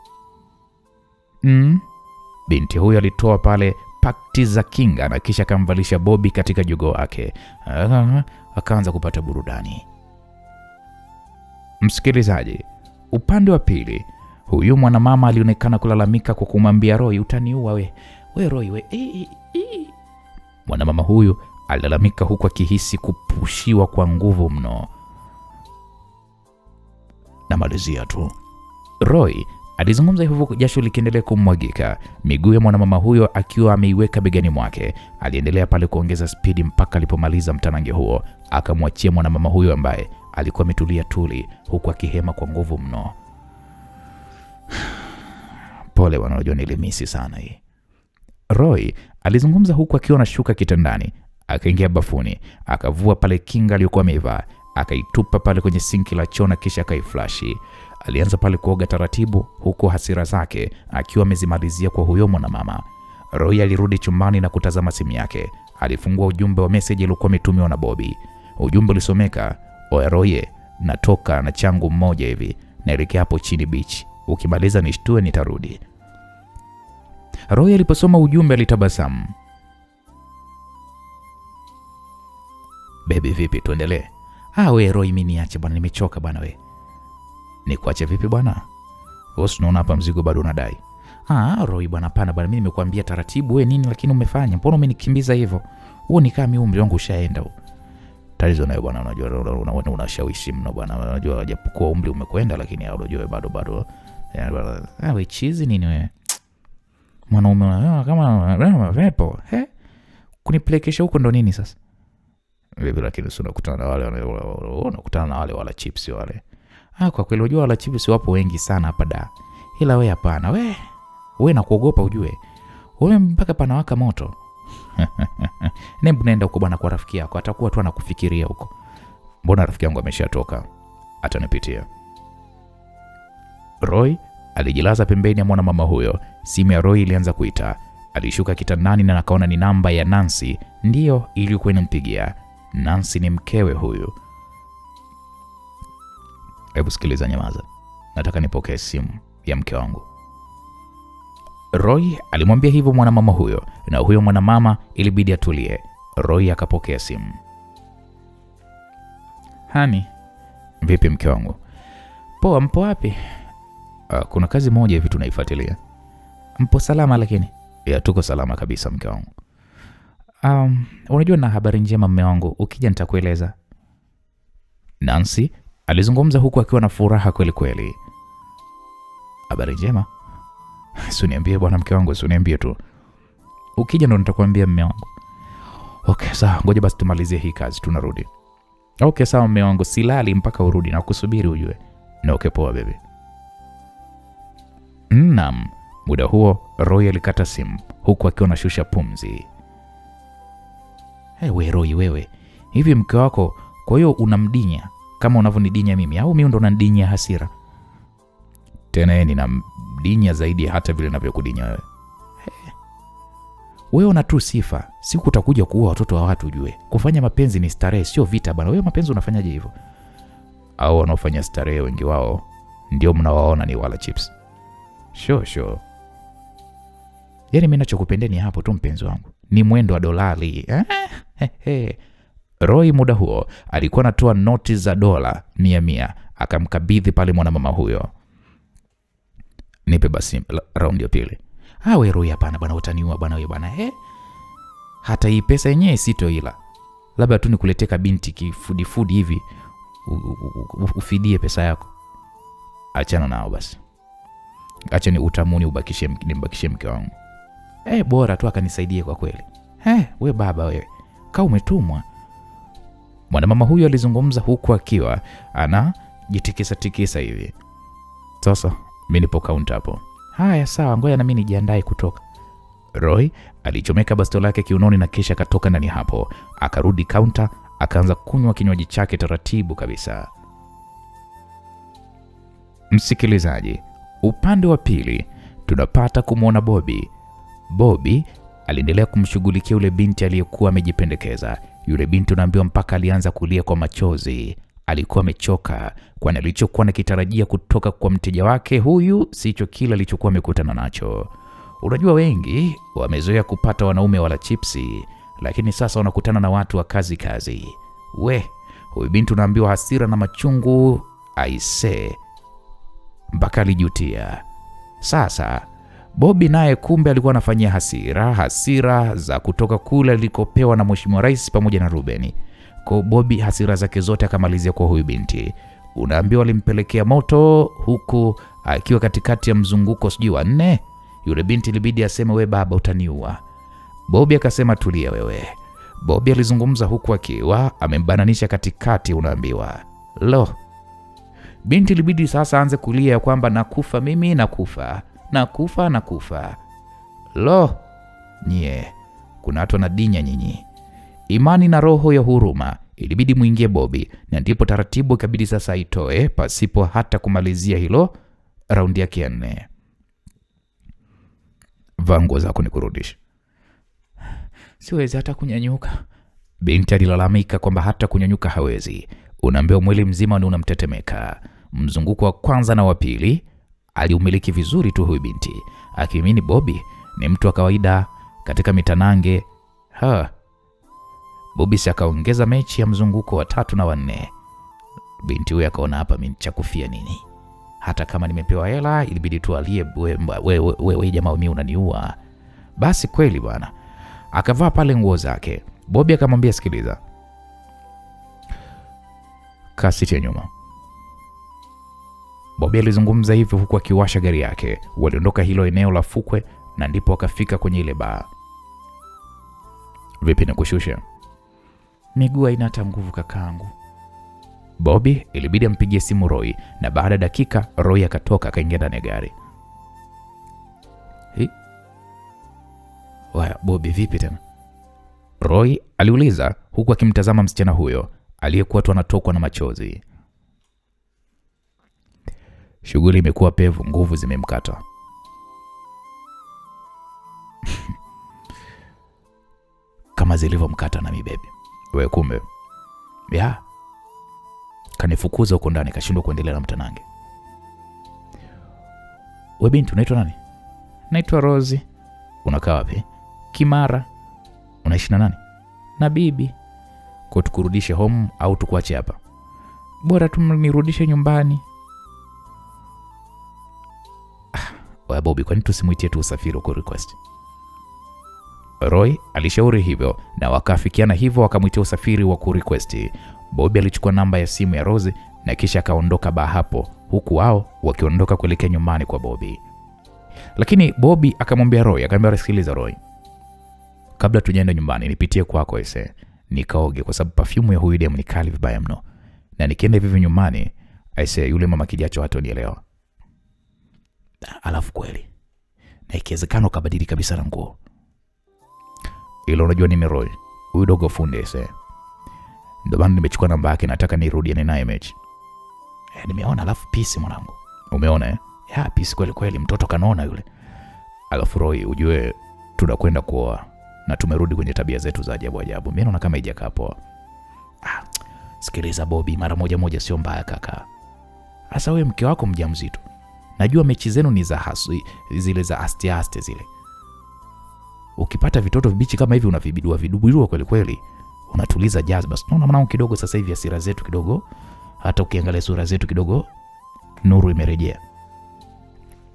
A: Binti huyo alitoa pale pakti za kinga na kisha akamvalisha Bobby katika jogo wake. Akaanza kupata burudani. Msikilizaji, upande wa pili, huyu mwanamama alionekana kulalamika kwa kumwambia Roy, utaniua we Roy we. Mwanamama huyu alilalamika huku akihisi kupushiwa kwa nguvu mno. Na malizia tu. Roy alizungumza hivyo jasho likiendelea kumwagika, miguu ya mwanamama huyo akiwa ameiweka begani mwake. Aliendelea pale kuongeza spidi mpaka alipomaliza mtanange huo, akamwachia mwanamama huyo ambaye alikuwa ametulia tuli huku akihema kwa nguvu mno. Pole wanajua nilimisi sana hii. Roy alizungumza huku akiwa anashuka kitandani, akaingia bafuni, akavua pale kinga aliyokuwa amevaa, akaitupa pale kwenye sinki la choo na kisha akaiflashi. Alianza pale kuoga taratibu huku hasira zake akiwa amezimalizia kwa huyo mwanamama. Roy alirudi chumbani na kutazama simu yake. Alifungua ujumbe wa message uliokuwa umetumiwa na Bobby. Ujumbe ulisomeka, "Oya Roy, natoka na changu mmoja hivi, naelekea hapo chini beach. Ukimaliza nishtue nitarudi." Roy aliposoma ujumbe alitabasamu. "Baby vipi, tuendelee?" We Roy, mimi niache bwana, nimechoka bwana we." "Nikuache vipi bwana? Wewe unaona hapa mzigo bado unadai." Roy bwana, hapana bwana, mimi nimekuambia taratibu we nini lakini umefanya. Mbona umenikimbiza hivyo? Wewe ni kama umri wangu ushaenda huo. Tatizo nayo bwana, unajua unashawishi mno bwana. Unajua japokuwa umri umekwenda lakini unajua bado. We chizi nini wewe? Mwanaume kama vepo. Kunipelekesha huko ndo nini sasa? Wewe lakini unakutana na wale wala chips wale. Kwa kweli unajua wala chips wapo wengi sana hapa da. Ila wewe hapana. Wewe nakuogopa ujue. Wewe mpaka panawaka moto. Nembu nenda huko bwana kwa rafiki yako, atakuwa tu anakufikiria huko. Mbona rafiki yangu ameshatoka? Atanipitia. Roy alijilaza pembeni ya mwanamama huyo. Simu ya Roy ilianza kuita. Alishuka kitandani na akaona ni namba ya Nancy ndiyo iliyokuwa inampigia. Nancy ni mkewe huyu. Hebu sikiliza, nyamaza. Nataka nipokee simu ya mke wangu. Roy alimwambia hivyo mwanamama huyo na huyo mwanamama ilibidi atulie. Roy akapokea simu. "Hani, vipi mke wangu?" "Poa, mpo wapi?" Kuna kazi moja hivi tunaifuatilia." "Mpo salama lakini?" "Ya, tuko salama kabisa mke wangu." Unajua na habari njema mume wangu, ukija nitakueleza." Nancy alizungumza huku akiwa na furaha kweli kweli. "Habari njema? Usiniambie bwana mke wangu, usiniambie tu. Ukija ndo nitakwambia mume wangu." "Okay, sawa, ngoja basi tumalizie hii kazi tunarudi." "Okay, sawa mume wangu, silali mpaka urudi na kusubiri ujue." "Na okay, poa baby." Naam, muda huo Roy alikata simu huku akiwa anashusha pumzi. We Roy wewe, hivi mke wako kwa hiyo unamdinya kama unavyonidinya mimi au mimi ndo unanidinya hasira? Tena yeye ninamdinya zaidi hata vile ninavyokudinya wewe. Wewe una tu sifa, siku utakuja kuua watoto wa watu ujue. Kufanya mapenzi ni starehe, sio vita bwana. Wewe mapenzi unafanyaje hivyo? Au wanaofanya starehe wengi wao ndio mnawaona ni wala chips. Sure. Yaani mimi ninachokupendeni hapo tu mpenzi wangu ni mwendo wa dolari. Roy muda huo alikuwa anatoa noti za dola 100 akamkabidhi pale mwanamama huyo. Nipe basi raundi ya pili.
B: We Roy, hapana bwana, utaniua bwana wewe bwana. Hata hii pesa yenyewe sitoila. Labda tu nikuletee kabinti kifudi hivi ufidie pesa yako.
A: Achana nao basi. Acha ni utamuni nimbakishie mke wangu.
B: Bora tu akanisaidie kwa kweli. We baba wewe, kaa umetumwa.
A: Mwanamama huyu alizungumza huku akiwa anajitikisa hivi. Sasa mimi nipo kaunta hapo.
B: Haya sawa, ngoja na mimi nijiandae kutoka.
A: Roy alichomeka bastola yake kiunoni na kisha akatoka ndani hapo. Akarudi kaunta, akaanza kunywa kinywaji chake taratibu kabisa. Msikilizaji, upande wa pili tunapata kumwona Bobby. Bobby aliendelea kumshughulikia yule binti aliyekuwa amejipendekeza. Yule binti unaambiwa mpaka alianza kulia kwa machozi. Alikuwa amechoka, kwani alichokuwa nakitarajia kutoka kwa mteja wake huyu sicho kile alichokuwa amekutana nacho. Unajua wengi wamezoea kupata wanaume wala chipsi, lakini sasa wanakutana na watu wa kazi. Huyu binti unaambiwa hasira na machungu aise mpaka alijutia. Sasa Bobby naye kumbe alikuwa anafanyia hasira za kutoka kule alikopewa na Mheshimiwa Rais pamoja na Ruben. Kwa Bobby hasira zake zote akamalizia kwa huyu binti. Unaambiwa alimpelekea moto huku akiwa katikati ya mzunguko wa 4. Yule binti ilibidi aseme, we baba utaniua. Bobby akasema tulia wewe. Bobby alizungumza huku akiwa amembananisha katikati. Unaambiwa binti ilibidi sasa aanze kulia ya kwamba nakufa mimi, nakufa. Nye, kuna watu wanadinya nyinyi. Imani na roho ya huruma ilibidi muingie Bobby, na ndipo taratibu ikabidi sasa itoe pasipo hata kumalizia hilo raundi yake ya 4. Vaa nguo zako nikurudishe.
B: Siwezi hata kunyanyuka.
A: Binti alilalamika kwamba hata kunyanyuka hawezi. Unaambiwa mwili mzima ni unamtetemeka. Mzunguko wa kwanza na wa pili aliumiliki vizuri tu huyu binti, akimini Bobby ni mtu wa kawaida katika mitanange. Bobby akaongeza mechi ya mzunguko wa 3 na wa 4. Binti huyu akaona hapa mimi nichakufia nini? Hata kama nimepewa hela ilibidi tu alie, wewe jamaa mimi unaniua. Basi kweli bwana. Akavaa pale nguo zake. Bobby akamwambia sikiliza, kasi ya nyuma. Bobby alizungumza hivyo huku akiwasha gari yake. Waliondoka hilo eneo la fukwe na ndipo wakafika kwenye ile baa. Vipi nakushusha?
B: Miguu haina hata nguvu kakaangu.
A: Bobby ilibidi ampigie simu Roy, na baada ya dakika Roy akatoka akaingia ndani ya gari.
B: Bobby vipi tena?
A: Roy aliuliza huku akimtazama msichana huyo aliyekuwa tu anatokwa na machozi. Shughuli imekuwa pevu, nguvu zimemkata.
B: Kama zilivyomkata na baby.
A: Wewe kumbe. Kanifukuza huko ndani, kashindwa kuendelea na mtanange.
B: Wewe binti unaitwa nani?
A: Naitwa Rozi.
B: Unakaa wapi?
A: Kimara.
B: Unaishi na nani?
A: Na bibi.
B: Kwa tukurudishe home au tukuache hapa?
A: Bora tu nirudishe nyumbani.
B: Wewe Bobby, kwani tusimuitie tu usafiri kwa request?
A: Roy alishauri hivyo na wakafikiana hivyo, wakamuitia usafiri wa ku request. Bobby alichukua namba ya simu ya Rose na kisha akaondoka baa hapo, huku wao wakiondoka kuelekea nyumbani kwa Bobby. Lakini Bobby akamwambia Roy, akamwambia sikiliza Roy, kabla tujaenda nyumbani nipitie kwako nikaoge, kwa sababu perfume ya huyu demu ni kali vibaya mno, na nikienda hivi nyumbani yule mama kijacho hatonielewa.
B: Alafu kweli na ikiwezekana ukabadili kabisa na nguo.
A: Ilo unajua nini Roy, huyu dogo funde ndio bado nimechukua namba yake, nataka nirudiane naye mechi.
B: Nimeona. Alafu pisi mwanangu.
A: Umeona
B: pisi kweli, mtoto kanona yule.
A: Alafu Roy, ujue tunakwenda kuoa na tumerudi kwenye tabia zetu za ajabu. Mimi naona kama haijakaa poa.
B: Sikiliza Bobby, mara moja sio mbaya kaka. Sasa wewe mke wako mjamzito. Najua mechi zenu ni za hasui, zile za aste zile. Ukipata vitoto vibichi kama hivi unavibidua kweli, unatuliza jazba. Tunaona mwanangu kidogo sasa hivi hasira zetu kidogo, hata ukiangalia sura zetu kidogo nuru imerejea.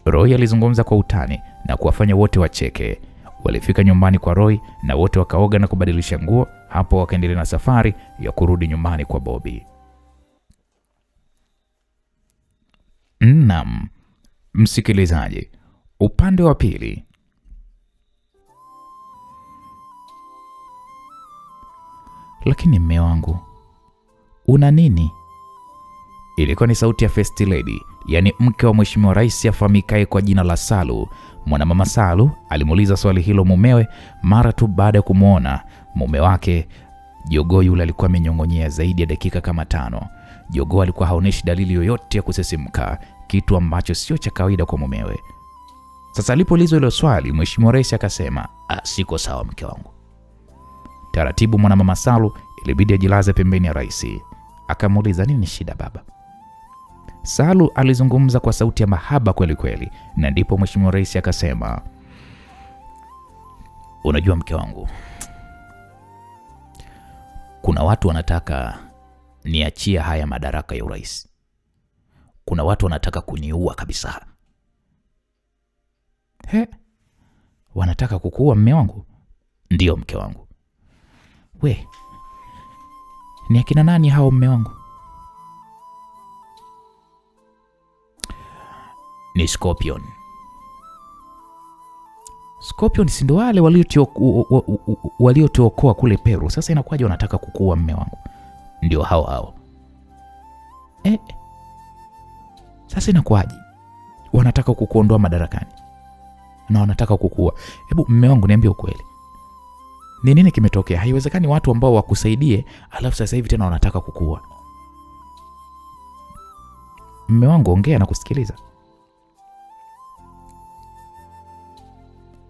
B: Roy alizungumza kwa utani na kuwafanya wote wacheke. Walifika nyumbani kwa Roy na wote wakaoga na kubadilisha nguo. Hapo wakaendelea na safari ya kurudi nyumbani kwa Bobby. Naam, msikilizaji, upande wa pili. Lakini mme wangu, una nini? Ilikuwa ni sauti ya First Lady, yani mke wa Mheshimiwa Rais afahamikaye kwa jina la Salu. Mwanamama Salu alimuuliza swali hilo mumewe mara tu baada ya kumwona mume wake. Jogoo yule alikuwa amenyong'onyea zaidi ya dakika kama 5. Jogoo alikuwa haoneshi dalili yoyote ya kusisimka, kitu ambacho sio cha kawaida kwa mumewe. Sasa alipoulizwa hilo swali, Mheshimiwa Rais akasema, siko sawa mke wangu. Taratibu mwanamama Salu ilibidi ajilaze pembeni ya rais. Akamuuliza, nini shida baba? Salu alizungumza kwa sauti ya mahaba kweli kweli, na ndipo Mheshimiwa Rais akasema, unajua mke wangu, kuna watu wanataka niachie haya madaraka ya urais. Kuna watu wanataka kuniua kabisa. Wanataka kukuua mme wangu? Ndiyo mke wangu. We, ni akina nani hao mme wangu? Ni Scorpion. Scorpion si ndo wale waliotuokoa kule Peru. Sasa inakuwaje wanataka kukuua mme wangu? Ndio hao. Sasa inakuwaje wanataka kukuondoa madarakani na wanataka kukuua? Hebu mme wangu niambie ukweli, ni nini kimetokea? Haiwezekani watu ambao wakusaidie alafu sasa hivi tena wanataka kukuua. Mme wangu, ongea na kusikiliza.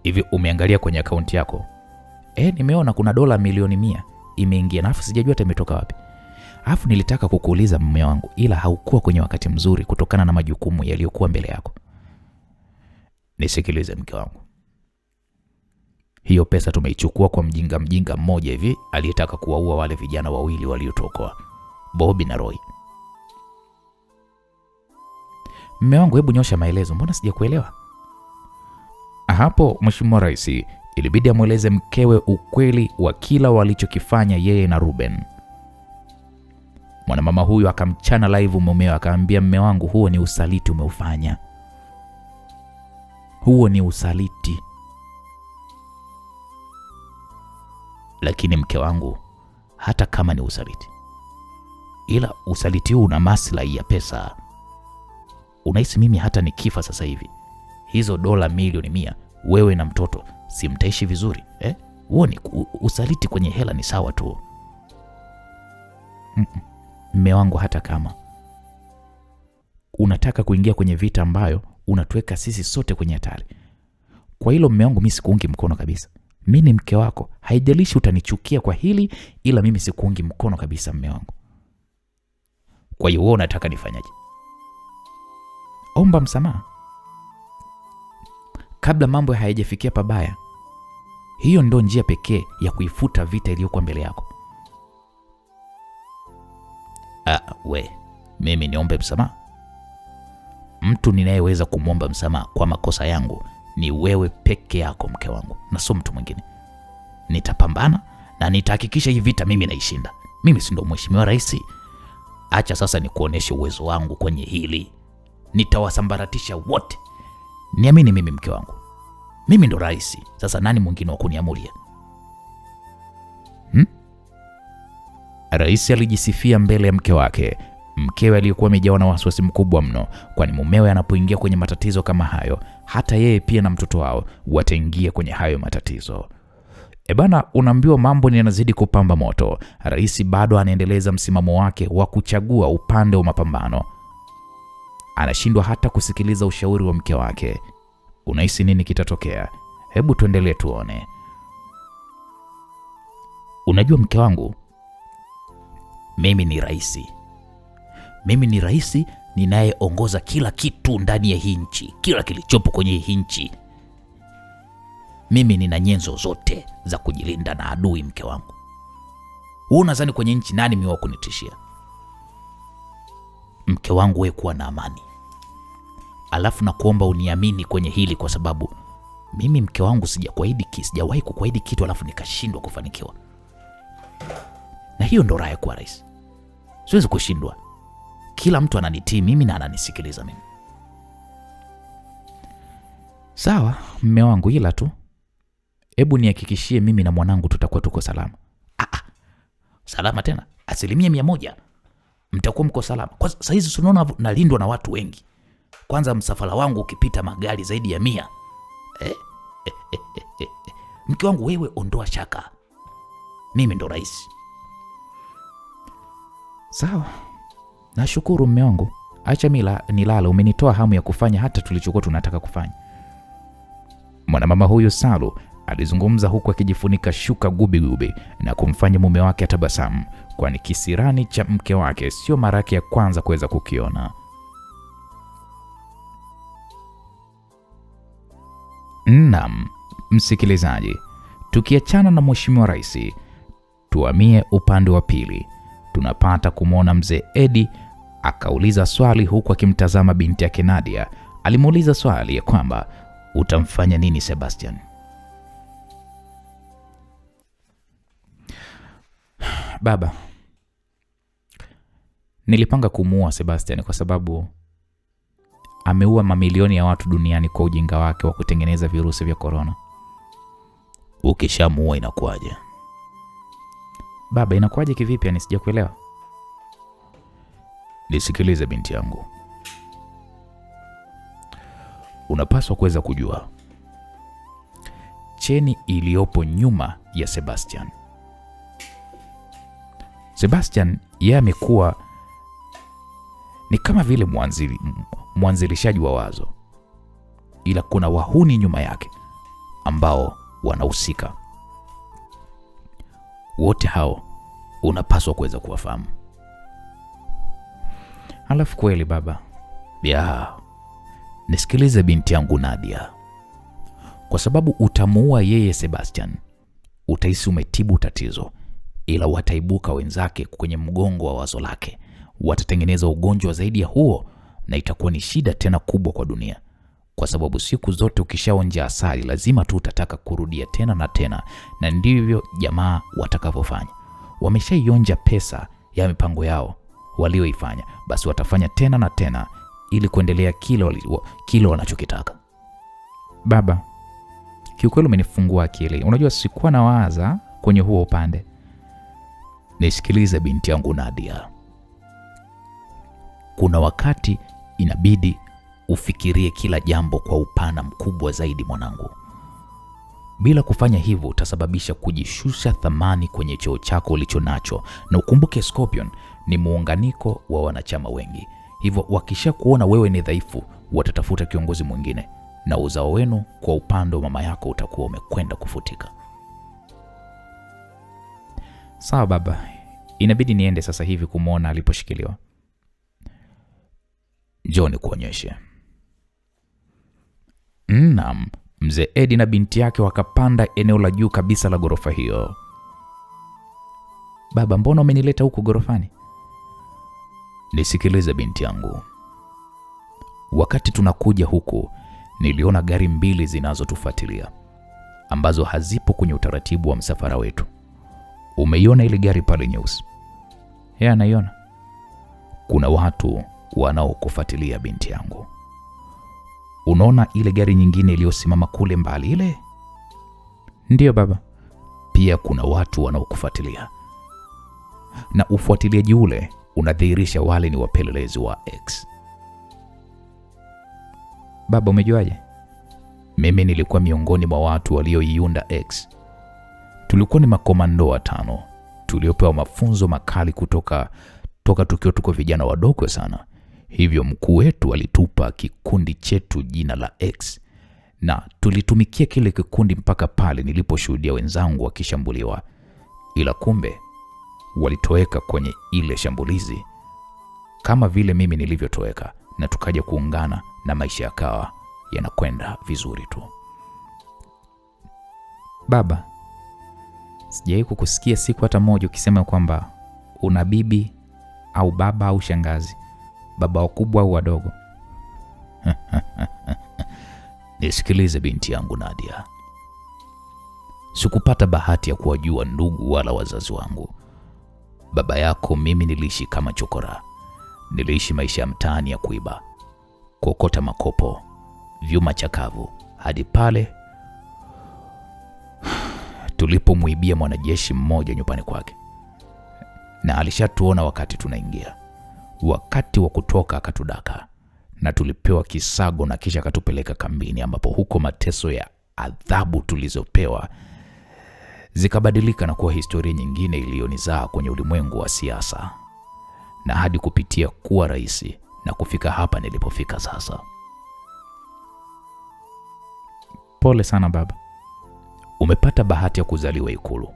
B: Hivi umeangalia kwenye akaunti yako? Nimeona kuna dola milioni 100 imeingia, na sijajua hata imetoka wapi. Alafu nilitaka kukuuliza mume wangu, ila haukuwa kwenye wakati mzuri kutokana na majukumu yaliyokuwa mbele yako. Nisikilize mke wangu, hiyo pesa tumeichukua kwa mjinga mmoja hivi aliyetaka kuwaua wale vijana wawili waliotuokoa, Bobby na Roy. Mume wangu, hebu nyosha maelezo, mbona sijakuelewa? Hapo Mheshimiwa Rais ilibidi amweleze mkewe ukweli wa kila walichokifanya yeye na Ruben. Mwanamama huyu akamchana live mumewe, akamwambia, mme wangu, huo ni usaliti umeufanya. Huo ni usaliti. Lakini mke wangu, hata kama ni usaliti, ila usaliti huu una maslahi ya pesa. Unahisi mimi hata nikifa sasa hivi, hizo dola milioni 100 wewe na mtoto si mtaishi vizuri? Huo ni usaliti kwenye hela, ni sawa tu. Mme wangu, hata kama unataka kuingia kwenye vita ambayo unatuweka sisi sote kwenye hatari, kwa hilo mme wangu, mimi sikuungi mkono kabisa. Mimi ni mke wako, haijalishi utanichukia kwa hili, ila mimi sikuungi mkono kabisa mme wangu. Kwa hiyo wewe unataka nifanyaje? Omba msamaha kabla mambo hayajafikia pabaya. Hiyo ndo njia pekee ya kuifuta vita iliyokuwa mbele yako. Mimi niombe msamaha? Mtu ninayeweza kumwomba msamaha kwa makosa yangu ni wewe peke yako mke wangu, na sio mtu mwingine. Nitapambana na nitahakikisha hii vita mimi naishinda. Mimi si ndo Mheshimiwa Rais? Acha sasa nikuoneshe uwezo wangu kwenye hili. Nitawasambaratisha wote. Niamini mimi mke wangu, mimi ndo rais. Sasa nani mwingine wa kuniamulia? Rais alijisifia mbele ya mke wake. Mkewe aliyekuwa amejawa na wasiwasi mkubwa mno, kwani mumewe anapoingia kwenye matatizo kama hayo, hata yeye pia na mtoto wao wataingia kwenye hayo matatizo. Unaambiwa mambo ni yanazidi kupamba moto. Rais bado anaendeleza msimamo wake wa kuchagua upande wa mapambano. Anashindwa hata kusikiliza ushauri wa mke wake. Unahisi nini kitatokea? Hebu tuendelee tuone. Unajua mke wangu, mimi ni rais. Mimi ni rais ninayeongoza kila kitu ndani ya hii nchi, kila kilichopo kwenye hii nchi. Mimi nina nyenzo zote za kujilinda na adui mke wangu. Wewe unadhani kwenye nchi nani mimi wa kunitishia? Mke wangu, wewe kuwa na amani. Alafu na kuomba uniamini kwenye hili, kwa sababu mimi mke wangu sijawahi kukuahidi kitu alafu nikashindwa kufanikiwa. Na hiyo ndo raha ya kuwa rais. Siwezi kushindwa. Kila mtu ananitii mimi na ananisikiliza mimi. Sawa mme wangu, ila tu hebu nihakikishie mimi na mwanangu tutakuwa tuko salama. Salama tena 100%. Mtakuwa mko salama. Kwa sasa hizi tunaona nalindwa na watu wengi. Kwanza msafara wangu ukipita magari zaidi ya 100. Mke wangu, wewe ondoa shaka. Mimi ndo rais. Sawa. Nashukuru mme wangu. Acha nilala, umenitoa hamu ya kufanya hata tulichokuwa tunataka kufanya. Mwanamama huyu Salu alizungumza huku akijifunika shuka gubi na kumfanya mume wake atabasamu, kwani kisirani cha mke wake sio mara yake ya kwanza kuweza kukiona. Naam, msikilizaji, tukiachana na mheshimiwa rais, tuhamie upande wa pili. Tunapata kumwona mzee Edi akauliza swali huku akimtazama binti yake Nadia. Alimuuliza swali ya kwamba utamfanya nini Sebastian? Baba, nilipanga kumuua Sebastian kwa sababu ameua mamilioni ya watu duniani kwa ujinga wake wa kutengeneza virusi vya korona. Ukishamuua inakuwaje? Baba, inakuwaje kivipi? Yani sijakuelewa. Nisikilize binti yangu. Unapaswa kuweza kujua cheni iliyopo nyuma ya Sebastian. Sebastian yeye amekuwa ni kama vile mwanzilishaji wa wazo, ila kuna wahuni nyuma yake ambao wanahusika. Wote hao unapaswa kuweza kuwafahamu. Alafu kweli baba, nisikilize binti yangu Nadia. Kwa sababu utamuua yeye Sebastian, utahisi umetibu tatizo, ila wataibuka wenzake kwenye mgongo wa wazo lake. Watatengeneza ugonjwa zaidi ya huo, na itakuwa ni shida tena kubwa kwa dunia. Kwa sababu siku zote ukishaonja asali lazima tu utataka kurudia tena na tena, na ndivyo jamaa watakavyofanya. Wameshaionja pesa ya mipango yao walioifanya, basi watafanya tena na tena ili kuendelea kile wanachokitaka. Baba, kiukweli umenifungua akili. Unajua sikuwa na waza kwenye huo upande. Nisikilize binti yangu Nadia. Kuna wakati inabidi ufikirie kila jambo kwa upana mkubwa zaidi mwanangu. Bila kufanya hivyo utasababisha kujishusha thamani kwenye cheo chako ulicho nacho, na ukumbuke Scorpion ni muunganiko wa wanachama wengi. Hivyo wakisha kuona wewe ni dhaifu, watatafuta kiongozi mwingine, na uzao wenu kwa upande wa mama yako utakuwa umekwenda kufutika. Sawa baba, inabidi niende sasa hivi kumwona aliposhikiliwa. Njoo kuonyeshe. Naam, mzee Edi na binti yake wakapanda eneo la juu kabisa la ghorofa hiyo. Baba, mbona umenileta huku ghorofani? Nisikilize binti yangu. Wakati tunakuja huku, niliona gari mbili zinazotufuatilia ambazo hazipo kwenye utaratibu wa msafara wetu. Umeiona ile gari pale nyeusi? Naiona. Kuna watu wanaokufuatilia binti yangu. Unaona ile gari nyingine iliyosimama kule mbali ile? Ndiyo baba. Pia kuna watu wanaokufuatilia. Na ufuatiliaji ule unadhihirisha wale ni wapelelezi wa X. Baba, umejuaje? Mimi nilikuwa miongoni mwa watu walioiunda X. Tulikuwa ni makomando 5 tuliopewa mafunzo makali kutoka tukiwa tuko vijana wadogo sana. Hivyo mkuu wetu alitupa kikundi chetu jina la X, na tulitumikia kile kikundi mpaka pale niliposhuhudia wenzangu wakishambuliwa. Ila kumbe walitoweka kwenye ile shambulizi kama vile mimi nilivyotoweka, na tukaja kuungana na maisha yakawa yanakwenda vizuri tu. Baba,
A: Sijawahi kukusikia siku hata moja ukisema kwamba una bibi au baba au shangazi, baba wakubwa au wadogo.
B: Nisikilize binti yangu Nadia. Sikupata bahati ya kuwajua ndugu wala wazazi wangu. Baba yako mimi niliishi kama chokora. Niliishi maisha ya mtaani ya kuiba, kuokota makopo, vyuma chakavu, hadi pale tulipomwibia mwanajeshi mmoja nyumbani kwake. Na alishatuona wakati tunaingia. Wakati wa kutoka akatudaka, na tulipewa kisago na kisha akatupeleka kambini, ambapo huko mateso ya adhabu tulizopewa zikabadilika na kuwa historia nyingine iliyonizaa kwenye ulimwengu wa siasa, na hadi kupitia kuwa rais na kufika hapa nilipofika sasa.
A: Pole sana baba.
B: Umepata bahati ya kuzaliwa Ikulu,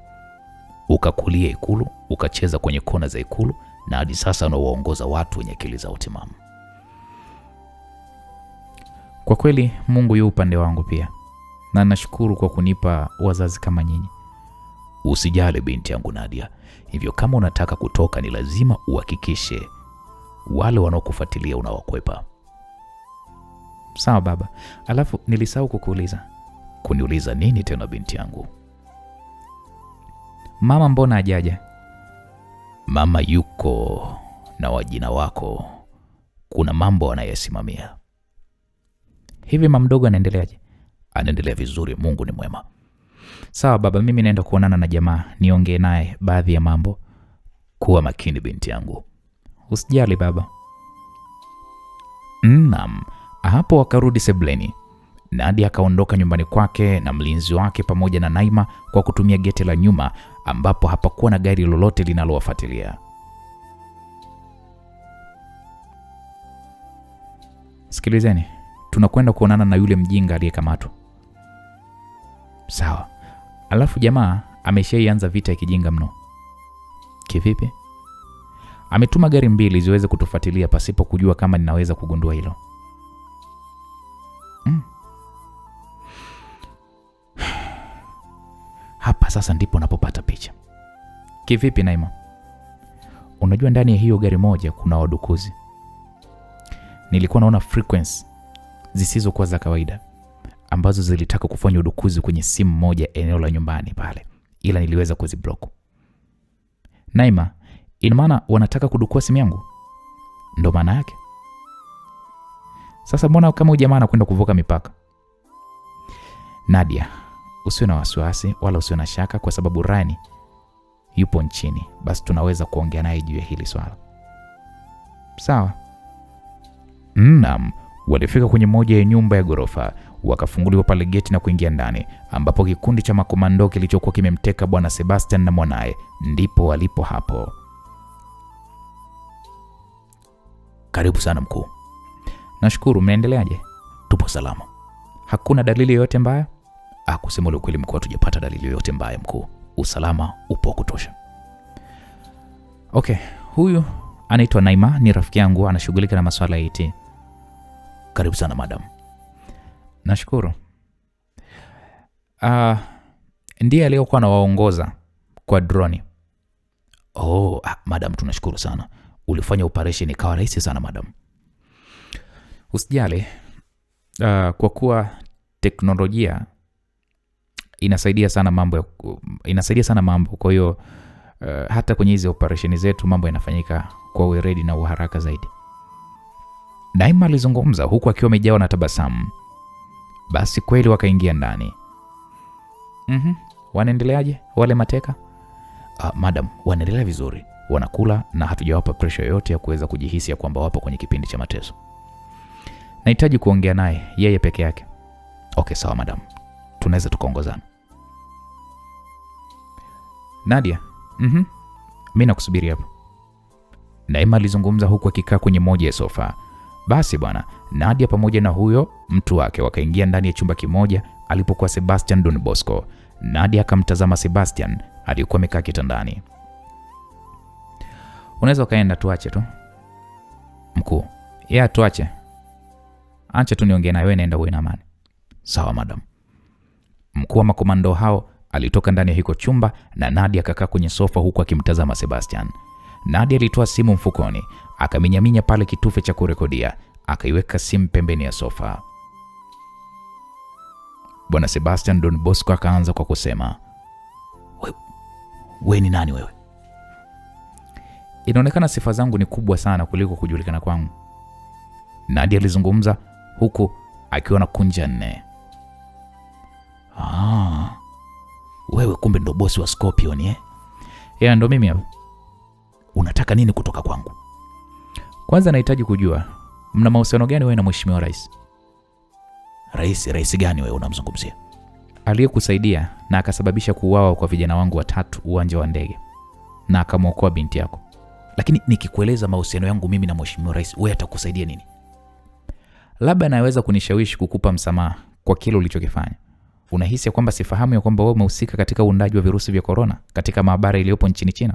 B: ukakulia Ikulu, ukacheza kwenye kona za Ikulu, na hadi sasa unawaongoza watu wenye akili za utimamu.
A: Kwa kweli Mungu yu upande wangu pia, na nashukuru kwa kunipa wazazi kama nyinyi.
B: Usijali binti yangu Nadia, hivyo kama unataka kutoka ni lazima uhakikishe wale wanaokufuatilia unawakwepa.
A: Sawa baba. Alafu nilisahau kukuuliza.
B: Kuniuliza nini tena binti yangu?
A: Mama mbona hajaja?
B: Mama yuko na wajina wako, kuna mambo anayesimamia.
A: Hivi mama mdogo anaendeleaje?
B: Anaendelea vizuri, Mungu ni mwema.
A: Sawa baba, mimi naenda kuonana na jamaa niongee naye baadhi ya mambo.
B: Kuwa makini binti yangu.
A: Usijali baba.
B: Naam. Hapo wakarudi sebleni. Nadia akaondoka nyumbani kwake na mlinzi wake pamoja na Naima kwa kutumia geti la nyuma, ambapo hapakuwa na gari lolote linalowafuatilia.
A: Sikilizeni, tunakwenda kuonana na yule mjinga aliyekamatwa.
B: Sawa.
A: Alafu jamaa ameshaianza vita ya kijinga mno.
B: Kivipi?
A: Ametuma gari 2 ziweze kutufuatilia pasipo kujua kama ninaweza kugundua hilo.
B: Hapa sasa ndipo napopata picha.
A: Kivipi Naima? Unajua ndani ya hiyo gari moja kuna wadukuzi. Nilikuwa naona frequency zisizokuwa za kawaida ambazo zilitaka kufanya udukuzi kwenye simu moja eneo la nyumbani pale, ila niliweza kuziblock. Naima, ina maana wanataka kudukua simu yangu? Ndo maana yake? Sasa mbona kama huyu jamaa anakwenda kuvuka mipaka? Nadia, usiwe na wasiwasi wala usiwe na shaka, kwa sababu Rani yupo nchini. Basi tunaweza kuongea naye juu ya hili swala. Sawa?
B: Naam. Walifika kwenye moja ya nyumba ya ghorofa, wakafunguliwa pale geti na kuingia ndani, ambapo kikundi cha makomando kilichokuwa kimemteka bwana Sebastian na mwanae ndipo walipo hapo. Karibu sana mkuu.
A: Nashukuru, mnaendeleaje?
B: Tupo salama.
A: Hakuna dalili yoyote mbaya?
B: Kusema ule ukweli mkuu, hatujapata dalili yoyote mbaya mkuu. Usalama upo kutosha.
A: Okay, huyu anaitwa Naima, ni rafiki yangu, anashughulika na masuala ya IT.
B: Karibu sana madam.
A: Nashukuru. Ndiye aliyokuwa anawaongoza kwa drone.
B: Madam, tunashukuru sana. Ulifanya operation ikawa rahisi sana madam.
A: Usijali. Kwa kuwa teknolojia inasaidia sana mambo, kwa hiyo hata kwenye hizo operation zetu mambo yanafanyika kwa weledi na uharaka zaidi.
B: Naima alizungumza huku akiwa amejawa na tabasamu. Basi kweli wakaingia ndani.
A: Wanaendeleaje wale mateka?
B: Madam, wanaendelea vizuri. Wanakula na hatujawapa pressure yoyote ya kuweza kujihisi ya kwamba wapo kwenye kipindi cha mateso.
A: Nahitaji kuongea naye yeye peke yake.
B: Okay, sawa madam. Tunaweza tukaongozana.
A: Nadia. Mimi nakusubiri hapo.
B: Naima alizungumza huku akikaa kwenye moja ya sofa. Basi bwana, Nadia pamoja na huyo mtu wake wakaingia ndani ya chumba kimoja alipokuwa Sebastian Don Bosco. Nadia akamtazama Sebastian aliyekuwa amekaa kitandani.
A: Unaweza kaenda, tuache tu.
B: Mkuu.
A: Tuache. Acha tu niongee na wewe, naenda uwe na amani.
B: Sawa madam. Mkuu wa makomando hao
A: alitoka ndani ya hiko chumba na Nadia akakaa kwenye sofa huku akimtazama Sebastian. Nadia alitoa simu mfukoni, akaminyaminya pale kitufe cha kurekodia, akaiweka simu pembeni ya sofa. Bwana Sebastian Don Bosco akaanza kwa kusema,
B: we ni nani wewe?
A: Inaonekana sifa zangu ni kubwa sana kuliko kujulikana kwangu, Nadia alizungumza huku akiwa na kunja nne.
B: Wewe kumbe ndo bosi wa Scorpion eh?
A: Ya, ndo mimi hapa.
B: Unataka nini kutoka kwangu?
A: Kwanza nahitaji kujua mna mahusiano gani wewe na mheshimiwa rais?
B: Rais gani wewe unamzungumzia?
A: Aliyekusaidia na akasababisha kuuawa kwa vijana wangu 3 uwanja wa ndege na akamwokoa binti yako.
B: Lakini nikikueleza mahusiano yangu mimi na mheshimiwa rais, wewe atakusaidia nini?
A: Labda anaweza kunishawishi kukupa msamaha kwa kile ulichokifanya. Unahisi kwamba sifahamu ya kwamba wewe umehusika katika uundaji wa virusi vya corona katika maabara iliyopo nchini China?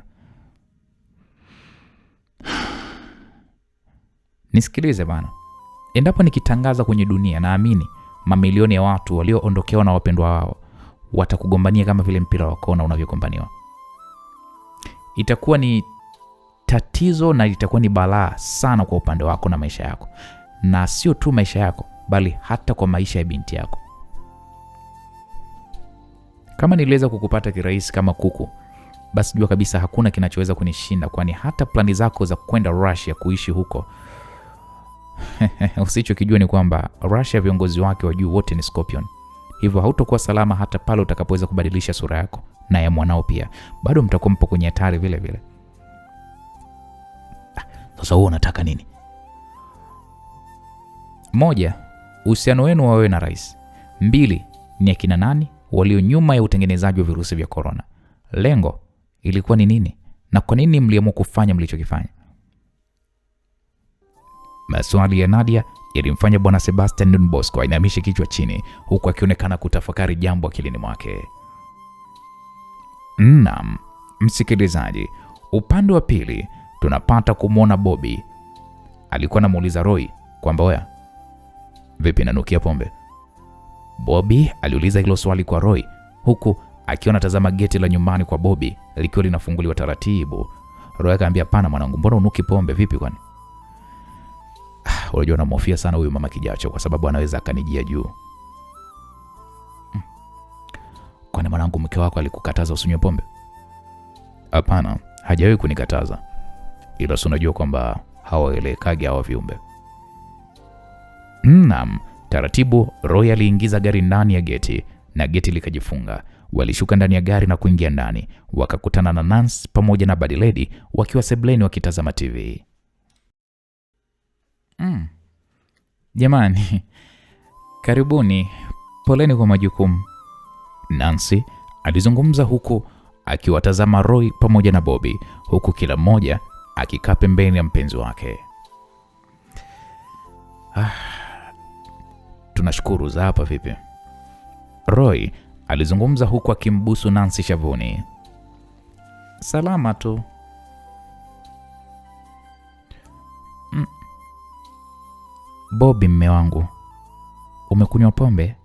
A: Nisikilize bana. Endapo nikitangaza kwenye dunia, naamini mamilioni ya watu walioondokewa na wapendwa wao watakugombania kama vile mpira wa kona unavyogombaniwa. Itakuwa ni tatizo na itakuwa ni balaa sana kwa upande wako na maisha yako. Na sio tu maisha yako, bali hata kwa maisha ya binti yako. Kama niliweza kukupata kirahisi kama kuku, basi jua kabisa hakuna kinachoweza kunishinda, kwani hata plani zako za kwenda Russia kuishi huko usichokijua ni kwamba Russia viongozi wake wa juu wote ni Scorpion. Hivyo hautakuwa salama hata pale utakapoweza kubadilisha sura yako na ya mwanao pia. Bado mtakuwa mpo kwenye hatari vile vile.
B: Sasa wewe unataka nini?
A: 1, uhusiano wenu wa wewe na rais. 2, ni akina nani walio nyuma ya utengenezaji wa virusi vya corona? Lengo ilikuwa ni nini? Na kwa nini mliamua kufanya mlichokifanya? Maswali ya Nadia yalimfanya Bwana Sebastian Don Bosco ainamishe kichwa chini huku akionekana kutafakari jambo akilini mwake. Naam, msikilizaji, upande wa pili tunapata kumwona Bobby. Alikuwa anamuuliza Roy kwamba wewe vipi nanukia pombe? Bobby aliuliza hilo swali kwa Roy huku akiwa anatazama geti la nyumbani kwa Bobby likiwa linafunguliwa taratibu. Roy akamwambia, "Hapana mwanangu, mbona unuki pombe vipi kwani?" Unajua namhofia sana huyu mama kijacho kwa sababu anaweza akanijia juu.
B: Kwani mwanangu mke wako alikukataza usinywe pombe?
A: Hapana, hajawahi kunikataza. Ila unajua kwamba hawaelekagi hawa viumbe. Naam, taratibu Roy aliingiza gari ndani ya geti na geti likajifunga. Walishuka ndani ya gari na kuingia ndani. Wakakutana na Nancy pamoja na Bad Lady wakiwa sebleni wakitazama TV. Jamani, karibuni, poleni kwa majukumu, Nancy alizungumza huku akiwatazama Roy pamoja na Bobby, huku kila mmoja akikaa pembeni ya mpenzi wake. Tunashukuru, za hapa vipi? Roy alizungumza huku akimbusu Nancy shavuni. Salama tu. Bobby mme wangu, umekunywa pombe?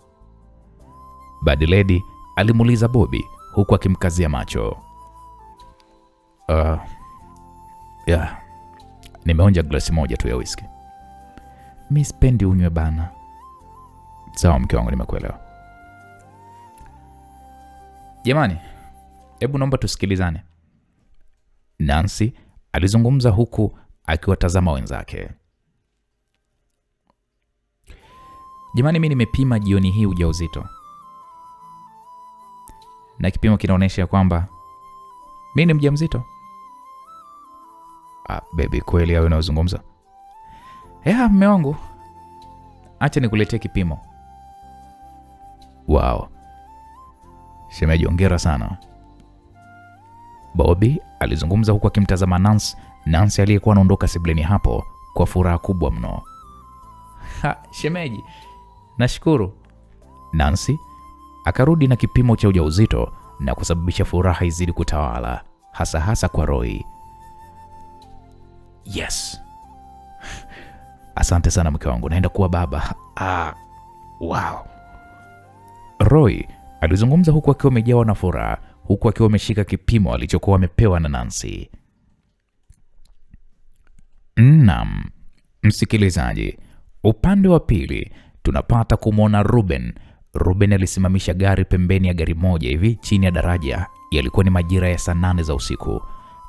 A: Bad Lady alimuuliza Bobby huku akimkazia macho. Nimeonja glasi moja tu ya whisky. Mimi sipendi unywe bana. Sawa mke wangu, nimekuelewa. Jamani, hebu naomba tusikilizane, Nancy alizungumza huku akiwatazama wenzake. Jamani, mimi nimepima jioni hii ujauzito na kipimo kinaonyesha kwamba mimi ni mjamzito. Baby, kweli wewe unazungumza? Mume wangu, acha nikuletee kipimo. Wow, shemeji, hongera sana. Bobby alizungumza huku akimtazama Nancy aliyekuwa anaondoka sebleni hapo kwa furaha kubwa mno. Shemeji, nashukuru. Nancy akarudi na kipimo cha ujauzito na kusababisha furaha izidi kutawala, hasa kwa Roy. Yes. Asante sana mke wangu, naenda kuwa baba. Wow. Roy Alizungumza huku akiwa amejawa na furaha, huku akiwa ameshika kipimo alichokuwa amepewa na Nancy. Naam, msikilizaji, upande wa pili tunapata kumwona Ruben. Ruben alisimamisha gari pembeni ya gari moja hivi chini ya daraja. Yalikuwa ni majira ya saa 8 za usiku.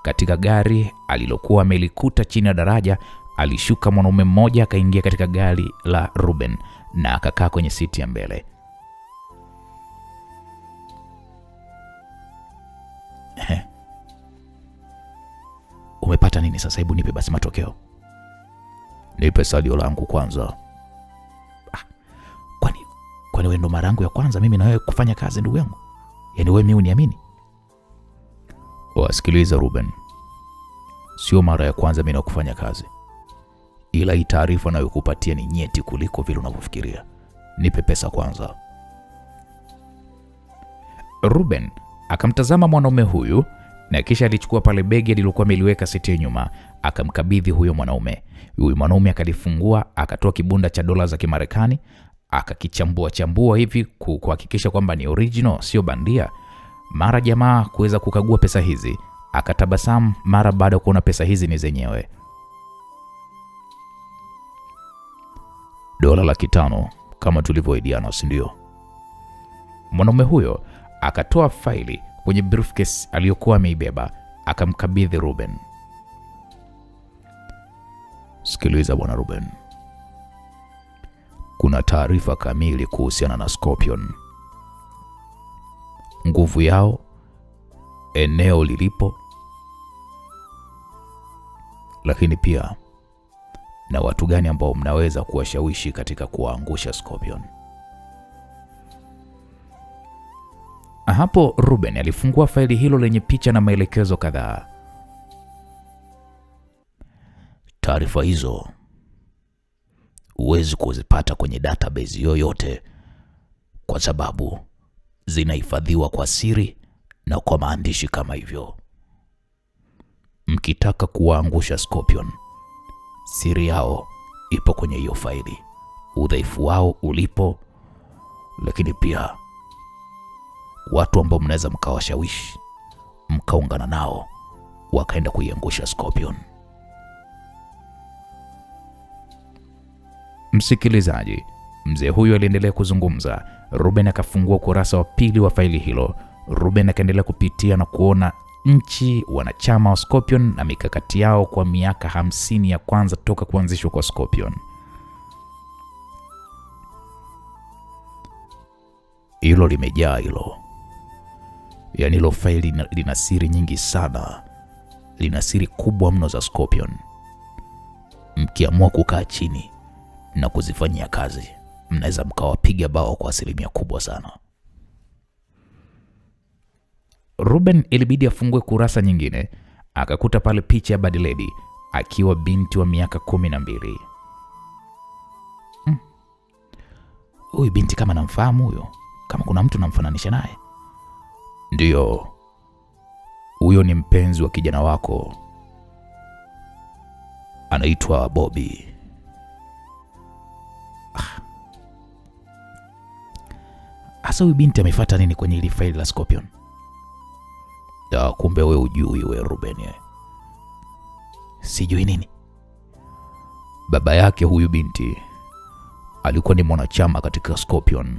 A: Katika gari alilokuwa amelikuta chini ya daraja, alishuka mwanaume mmoja akaingia katika gari la Ruben na akakaa kwenye siti ya mbele. Umepata nini sasa? Hebu nipe basi matokeo. Nipe salio langu kwanza. Kwani wewe ndo mara yangu ya kwanza mimi na wewe kufanya kazi ndugu yangu? Yaani wewe mimi uniamini? Wasikiliza Ruben. Sio mara ya kwanza mimi na kufanya kazi. Ila hii taarifa nayokupatia ni nyeti kuliko vile unavyofikiria. Nipe pesa kwanza. Ruben akamtazama mwanaume huyu na kisha alichukua pale begi alilokuwa ameliweka siti ya nyuma, akamkabidhi huyo mwanaume. Huyo mwanaume akalifungua, akatoa kibunda cha dola za Kimarekani, akakichambua hivi kuhakikisha kwamba ni original, sio bandia. Mara jamaa kuweza kukagua pesa hizi, akatabasamu mara baada ya kuona pesa hizi ni zenyewe. Dola 500 kama tulivyoahidiana, si ndio? Mwanaume huyo akatoa faili kwenye briefcase aliyokuwa ameibeba, akamkabidhi Ruben. Sikiliza bwana Ruben. Kuna taarifa kamili kuhusiana na Scorpion. Nguvu yao, eneo lilipo, lakini pia na watu gani ambao mnaweza kuwashawishi katika kuwaangusha Scorpion. Hapo Ruben alifungua faili hilo lenye picha na maelekezo kadhaa. Taarifa hizo huwezi kuzipata kwenye database yoyote kwa sababu zinahifadhiwa kwa siri na kwa maandishi kama hivyo. Mkitaka kuwaangusha Scorpion, siri yao ipo kwenye hiyo faili, udhaifu wao ulipo, lakini pia watu ambao mnaweza mkawashawishi mkaungana nao wakaenda kuiangusha Scorpion. Msikilizaji, mzee huyu aliendelea kuzungumza. Ruben akafungua ukurasa wa pili wa faili hilo. Ruben akaendelea kupitia na kuona nchi wanachama wa Scorpion na mikakati yao kwa miaka 50 ya kwanza toka kuanzishwa kwa Scorpion. Hilo limejaa hilo. Yaani hilo faili lina siri nyingi sana. Lina siri kubwa mno za Scorpion. Mkiamua kukaa chini na kuzifanyia kazi, mnaweza mkawapiga bao kwa 100% kubwa sana. Ruben ilibidi afungue kurasa nyingine, akakuta pale picha ya Bad Lady akiwa binti wa miaka 12. Huyu binti kama namfahamu huyo, kama kuna mtu namfananisha naye. Ndio. Huyo ni mpenzi wa kijana wako. Anaitwa Bobby. Asa huyu binti amefuata nini kwenye ile faili la Scorpion? Kumbe wewe hujui wewe Ruben. Sijui nini? Baba yake huyu binti alikuwa ni mwanachama katika Scorpion.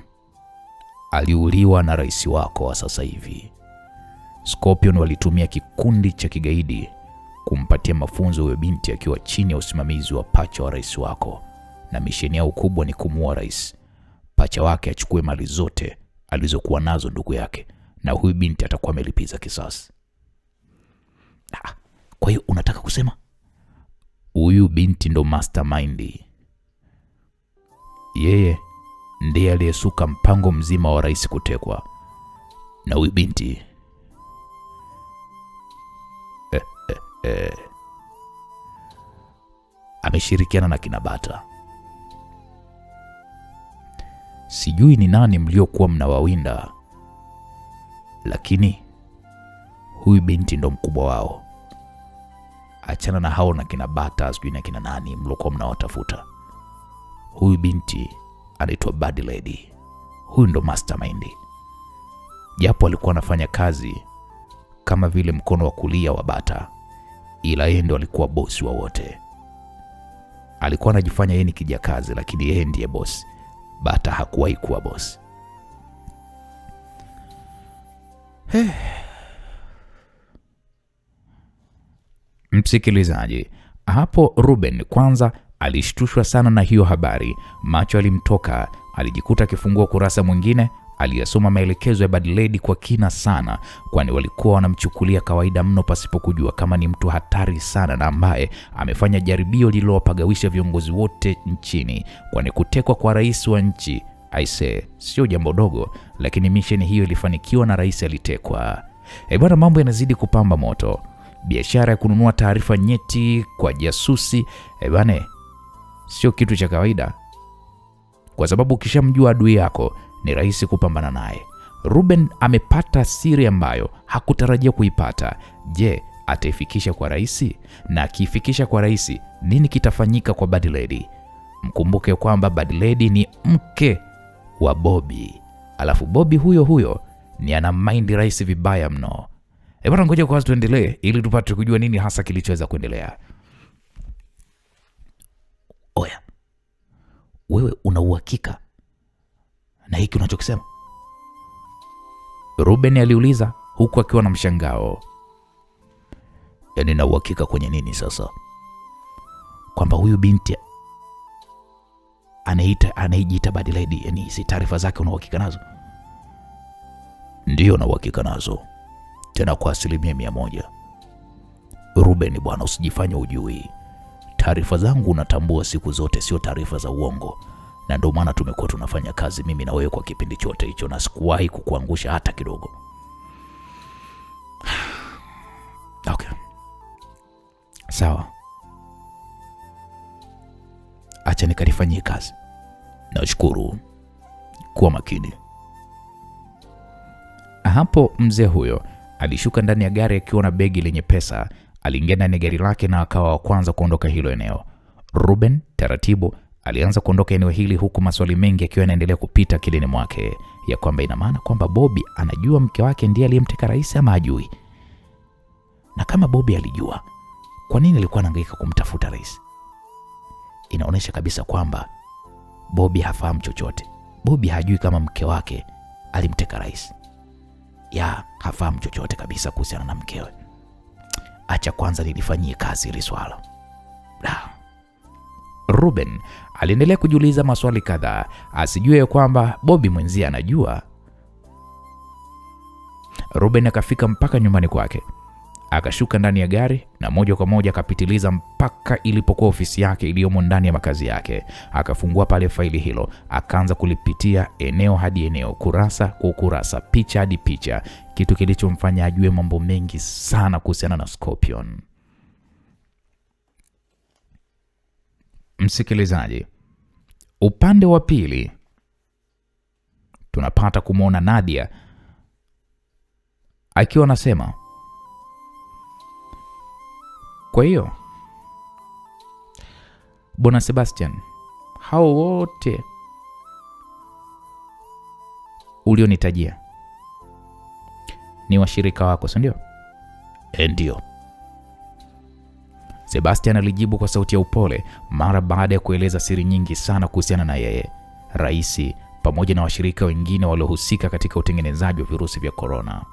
A: Aliuliwa na rais wako wa sasa hivi. Scorpion walitumia kikundi cha kigaidi kumpatia mafunzo huyo binti akiwa chini ya usimamizi wa pacha wa rais wako, na misheni yao kubwa ni kumuua rais. Pacha wake achukue mali zote alizokuwa nazo ndugu yake, na huyu binti atakuwa amelipiza kisasi. Kwa hiyo unataka kusema huyu binti ndo mastermind? Yeye ndiye aliyesuka mpango mzima wa rais kutekwa, na huyu binti ameshirikiana na kina Bata. Sijui ni nani mliokuwa mnawawinda, lakini huyu binti ndo mkubwa wao. Achana na hao na kina Bata, sijui na kina nani mliokuwa mnawatafuta. Huyu binti anaitwa Bad Lady. Huyu ndo mastermind.
B: japo alikuwa anafanya kazi kama vile mkono wa kulia wa Bata, ila yeye ndo alikuwa bosi wa wote. Alikuwa anajifanya yeye ni kijakazi, lakini yeye ndiye bosi. Bata hakuwahi kuwa bosi. Msikilizaji, hapo Ruben kwanza alishtushwa sana na hiyo habari. Macho alimtoka, alijikuta akifungua kurasa mwingine. Aliyasoma maelekezo ya Bad Lady kwa kina sana, kwani walikuwa wanamchukulia kawaida mno pasipo kujua kama ni mtu hatari sana na ambaye amefanya jaribio lililowapagawisha viongozi wote nchini, kwani kutekwa kwa rais wa nchi aise sio jambo dogo, lakini misheni hiyo ilifanikiwa na rais alitekwa. Bwana, mambo yanazidi kupamba moto. Biashara ya kununua taarifa nyeti kwa jasusi bwana sio kitu cha kawaida, kwa sababu ukishamjua adui yako ni rahisi kupambana naye. Ruben amepata siri ambayo hakutarajia kuipata. Je, ataifikisha kwa rais? Na akifikisha kwa rais, nini kitafanyika kwa Bad Lady? Mkumbuke kwamba Bad Lady ni mke wa Bobby, alafu Bobby huyo ni ana mind rais vibaya mno. Bwana, ngoja kwanza tuendelee ili tupate kujua nini hasa kilichoweza kuendelea. Oya, wewe una uhakika na hiki unachokisema? Ruben aliuliza huku akiwa na mshangao. Yaani na uhakika kwenye nini sasa? Kwamba huyu binti anajiita Bad Lady, yani si taarifa zake una uhakika nazo? Ndio, na uhakika nazo, tena kwa 100%. Ruben bwana, usijifanye ujui. Taarifa zangu unatambua siku zote sio taarifa za uongo, na ndio maana tumekuwa tunafanya kazi mimi na wewe kwa kipindi chote hicho, na sikuwahi kukuangusha hata kidogo. Okay, sawa, acha nikalifanyie kazi. Nashukuru, kuwa makini. Hapo mzee huyo alishuka ndani ya gari akiwa na begi lenye pesa. Aliingia ndani ya gari lake na akawa wa kwanza kuondoka hilo eneo. Ruben taratibu alianza kuondoka eneo hili, huku maswali mengi akiwa yanaendelea kupita akilini mwake, ya kwamba ina maana kwamba Bobby anajua mke wake ndiye aliyemteka rais ama hajui? Na kama Bobby alijua, kwa nini alikuwa anahangaika kumtafuta rais? Inaonyesha kabisa kwamba Bobby hafahamu chochote. Bobby hajui kama mke wake alimteka rais. Hafahamu chochote kabisa kuhusiana na mkewe. Acha kwanza nilifanyie kazi hili swala. Ruben aliendelea kujiuliza maswali kadhaa, asijue kwamba Bobby mwenzie anajua. Ruben akafika mpaka nyumbani kwake, akashuka ndani ya gari na moja kwa moja akapitiliza mpaka ilipokuwa ofisi yake iliyomo ndani ya makazi yake. Akafungua pale faili hilo, akaanza kulipitia eneo hadi eneo, kurasa kwa kurasa, picha hadi picha, kitu kilichomfanya ajue mambo mengi sana kuhusiana na Scorpion. Msikilizaji, upande wa pili tunapata kumwona Nadia akiwa anasema, kwa hiyo Bwana Sebastian, hao wote ulionitajia ni washirika wako, si ndio? Ndio, Sebastian alijibu kwa sauti ya upole, mara baada ya kueleza siri nyingi sana kuhusiana na yeye, rais, pamoja na washirika wengine waliohusika katika utengenezaji wa virusi vya corona.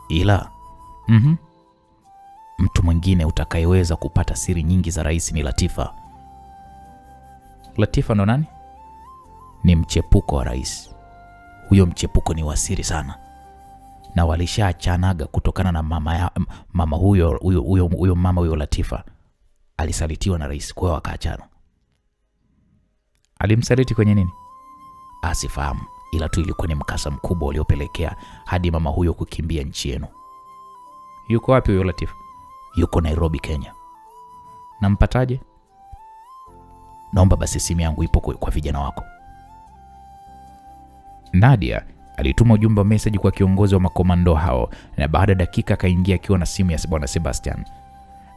B: Ila mtu mwingine utakayeweza kupata siri nyingi za rais ni Latifa. Latifa ndo nani? Ni mchepuko wa rais. Huyo mchepuko ni wasiri sana, na walishaachanaga kutokana na mama huyo Latifa alisalitiwa na rais, kwa hiyo wakaachana. Alimsaliti kwenye nini? Asifahamu, ila tu ilikuwa ni mkasa mkubwa uliopelekea hadi mama huyo kukimbia nchi yenu. Yuko wapi huyo Latifa? Yuko Nairobi, Kenya. Nampataje? Naomba basi simu yangu ipo kwa vijana wako. Nadia alituma ujumbe wa message kwa kiongozi wa makomando hao, na baada ya dakika akaingia akiwa na simu ya Bwana Sebastian.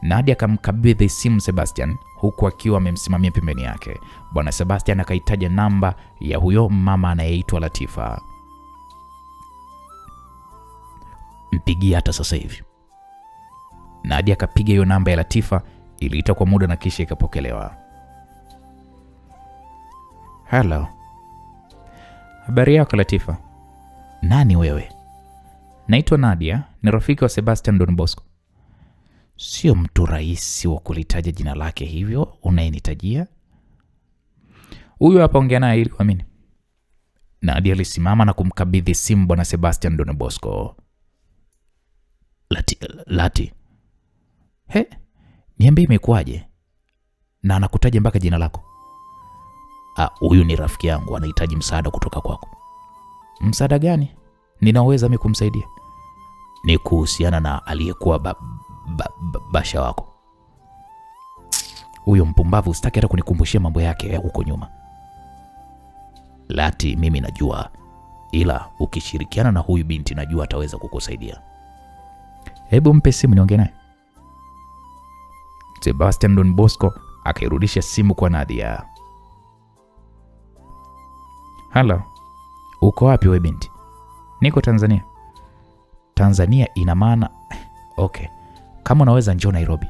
A: Nadia akamkabidhi simu Sebastian huku akiwa amemsimamia pembeni yake. Bwana Sebastian akahitaja namba ya huyo mama anayeitwa Latifa.
B: Mpigie hata sasa hivi.
A: Nadia akapiga hiyo namba ya Latifa, iliita kwa muda na kisha ikapokelewa. Hello. Habari yako Latifa?
B: Nani wewe?
A: Naitwa Nadia, ni rafiki wa Sebastian Don Bosco.
B: Sio mtu rahisi wa kulitaja jina lake hivyo unayenitajia.
A: Huyu hapa, ongea naye ili kuamini. Nadia alisimama na kumkabidhi simu Bwana Sebastian Don Bosco.
B: Lati. He, niambie imekuwaje? Na anakutaja mpaka jina lako. Huyu ni rafiki yangu, anahitaji msaada kutoka kwako.
A: Msaada gani? Ninaweza mimi kumsaidia.
B: Ni kuhusiana na aliyekuwa basha wako.
A: Huyo mpumbavu, sitaki hata kunikumbushia mambo yake ya huko nyuma.
B: Lati, mimi najua, ila ukishirikiana na huyu binti najua ataweza kukusaidia.
A: Hebu mpe simu niongee naye. Sebastian Don Bosco akairudisha simu kwa Nadia. Hello. Uko wapi wewe binti? Niko Tanzania.
B: Tanzania ina maana okay. Kama unaweza njoo Nairobi.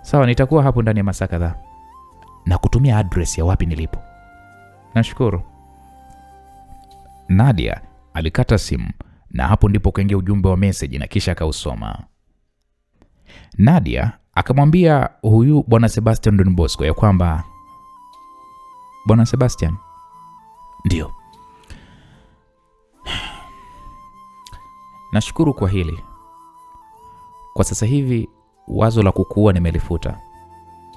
A: Sawa, nitakuwa hapo ndani ya masaa kadhaa.
B: Na kutumia address ya wapi nilipo.
A: Nashukuru. Nadia alikata simu na hapo ndipo kaingia ujumbe wa message na kisha akausoma. Nadia akamwambia huyu Bwana Sebastian Don Bosco ya kwamba, Bwana Sebastian.
B: Ndio.
A: Nashukuru kwa hili. Kwa sasa hivi wazo la kukuua nimelifuta.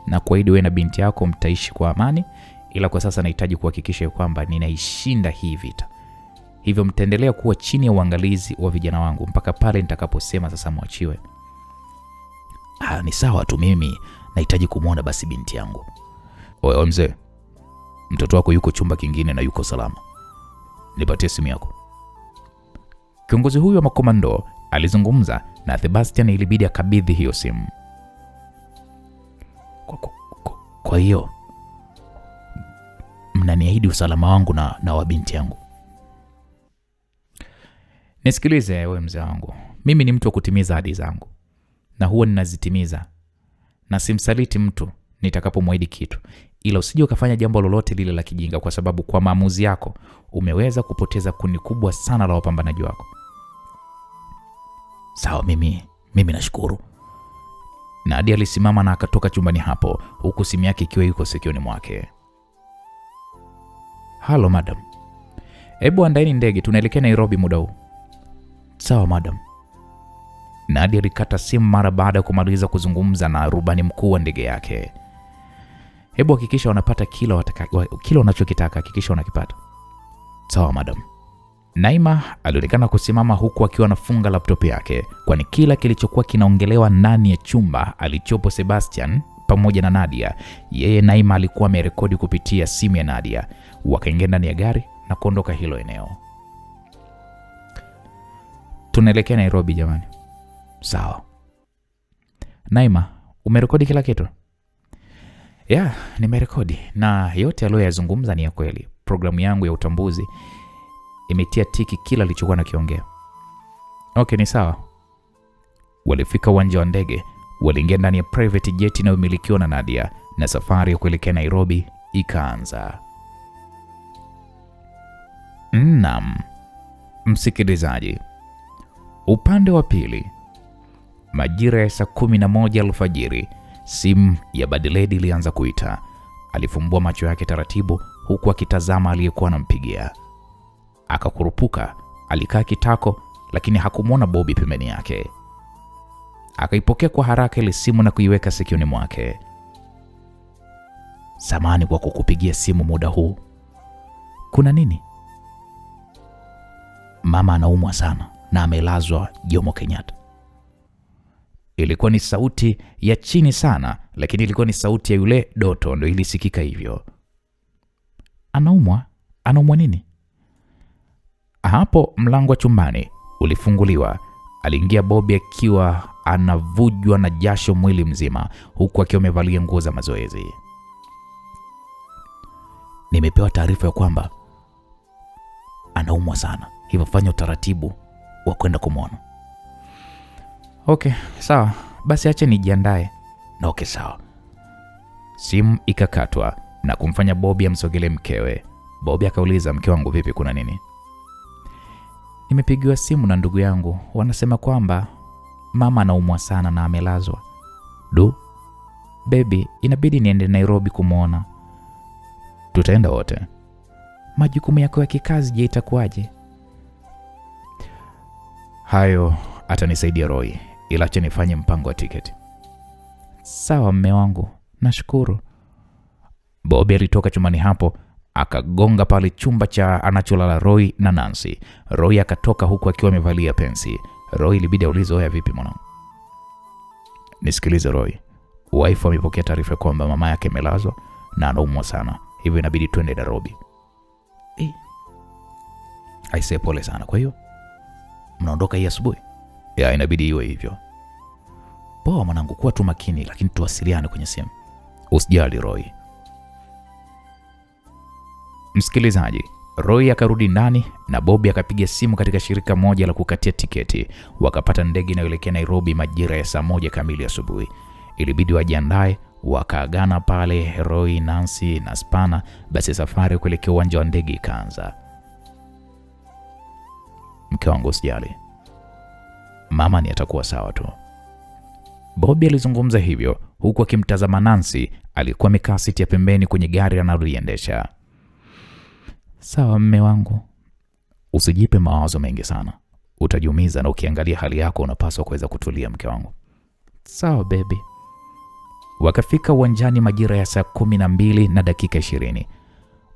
A: Na kuahidi wewe na binti yako mtaishi kwa amani, ila kwa sasa nahitaji kuhakikisha kwamba ninaishinda hii vita. Hivyo mtaendelea kuwa chini ya uangalizi wa vijana wangu mpaka pale nitakaposema sasa mwachiwe.
B: Ni sawa tu, mimi nahitaji kumuona basi binti yangu.
A: Oye mzee, mtoto wako yuko chumba kingine na yuko salama. Nipatie simu yako. Kiongozi huyu wa makomando alizungumza na Sebastian, ilibidi akabidhi hiyo simu.
B: Kwa hiyo mnaniahidi usalama wangu na wa binti yangu?
A: Nisikilize wewe mzee wangu, mimi ni mtu wa kutimiza ahadi zangu na huwa ninazitimiza, na simsaliti mtu nitakapomwahidi kitu, ila usije ukafanya jambo lolote lile la kijinga, kwa sababu kwa maamuzi yako umeweza kupoteza kundi kubwa sana la wapambanaji wako.
B: Sawa, mimi nashukuru.
A: Nadia alisimama na akatoka chumbani hapo huku simu yake ikiwa yuko sikioni mwake. Halo madam. Hebu andaeni ndege, tunaelekea Nairobi muda huu.
B: Sawa madam.
A: Nadia alikata simu mara baada ya kumaliza kuzungumza na rubani mkuu wa ndege yake. Hebu hakikisha wanapata kila wanachokitaka, hakikisha wanakipata.
B: Sawa madam.
A: Naima alionekana kusimama huku akiwa anafunga laptop yake, kwani kila kilichokuwa kinaongelewa ndani ya chumba alichopo Sebastian pamoja na Nadia, yeye Naima alikuwa amerekodi kupitia simu ya Nadia. Wakaingia ndani ya gari na kuondoka hilo eneo. Tunaelekea Nairobi jamani.
B: Sawa.
A: Naima, umerekodi kila kitu? Ya, nimerekodi na yote aliyoyazungumza ni ya kweli. Programu yangu ya utambuzi imetia tiki kila alichokuwa nakiongea. Okay, ni sawa. Walifika uwanja wa ndege, waliingia ndani ya private jet inayomilikiwa na Nadia na safari ya kuelekea Nairobi ikaanza. Naam, msikilizaji, upande wa pili, majira ya saa 11 alfajiri, simu ya Badiledi ilianza kuita. Alifumbua macho yake taratibu huku akitazama aliyekuwa anampigia. Akakurupuka, alikaa kitako, lakini hakumwona Bobby pembeni yake. Akaipokea kwa haraka ile simu na kuiweka sikioni mwake.
B: Samahani kwa kukupigia simu muda huu.
A: Kuna nini?
B: Mama anaumwa sana na amelazwa Jomo Kenyatta.
A: Ilikuwa ni sauti ya chini sana, lakini ilikuwa ni sauti ya yule Doto, ndio ilisikika hivyo. Anaumwa? Anaumwa nini? Hapo mlango wa chumbani ulifunguliwa. Aliingia Bobby akiwa anavujwa na jasho mwili mzima, huku akiwa amevalia nguo za mazoezi.
B: Nimepewa taarifa ya kwamba anaumwa sana, hivyo fanya utaratibu wa kwenda kumwona.
A: Okay, sawa. Basi acha nijiandae.
B: Na okay, sawa.
A: Simu ikakatwa na kumfanya Bobby amsogelee mkewe. Bobby akauliza, mke wangu vipi, kuna nini?
B: Nimepigiwa simu na ndugu yangu, wanasema kwamba mama anaumwa sana na amelazwa.
A: Du,
B: baby, inabidi niende Nairobi kumwona.
A: Tutaenda wote.
B: Majukumu yako ya kikazi je, itakuwaje?
A: Hayo atanisaidia Roy, ila acha nifanye mpango wa tiketi.
B: Sawa mme wangu, nashukuru.
A: Bobby alitoka chumbani hapo, akagonga pale chumba cha anacholala Roy na Nancy. Roy akatoka huku akiwa amevalia pensi. Roy ilibidi aulize, oya vipi mwanangu? Nisikilize Roy, wife amepokea taarifa kwamba mama yake amelazwa na anaumwa sana, hivyo inabidi twende Nairobi.
B: Aisee, pole sana. Kwa hiyo mnaondoka hii asubuhi?
A: Ya, inabidi iwe hivyo.
B: Poa mwanangu, kuwa tu makini, lakini tuwasiliane kwenye simu.
A: Usijali Roy. Msikilizaji, Roy akarudi ndani na Bobby akapiga simu katika shirika moja la kukatia tiketi. Wakapata ndege inayoelekea Nairobi majira ya saa 1 kamili asubuhi. Ilibidi wajiandae, wakaagana pale Roy, Nancy na Spana. Basi safari kuelekea uwanja wa ndege ikaanza. Mke wangu usijali, mama ni atakuwa sawa tu. Bobby alizungumza hivyo huku akimtazama Nancy alikuwa amekaa siti ya pembeni kwenye gari analoliendesha.
B: Sawa mme wangu.
A: Usijipe mawazo mengi sana, utajiumiza, na ukiangalia hali yako unapaswa kuweza kutulia mke wangu.
B: Sawa baby.
A: Wakafika uwanjani majira ya saa 12 na dakika 20.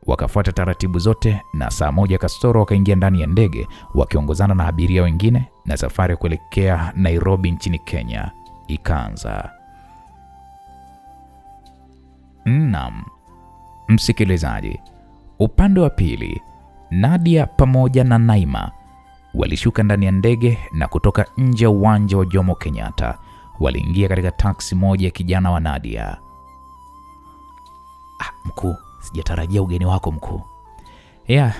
A: Wakafuata taratibu zote na saa 1 kasoro wakaingia ndani ya ndege wakiongozana na abiria wengine, na safari ya kuelekea Nairobi nchini Kenya ikaanza. Naam, msikilizaji, upande wa pili Nadia pamoja na Naima walishuka ndani ya ndege na kutoka nje ya uwanja wa Jomo Kenyatta. Waliingia katika taksi moja ya kijana wa Nadia.
B: Mkuu, sijatarajia ugeni wako mkuu.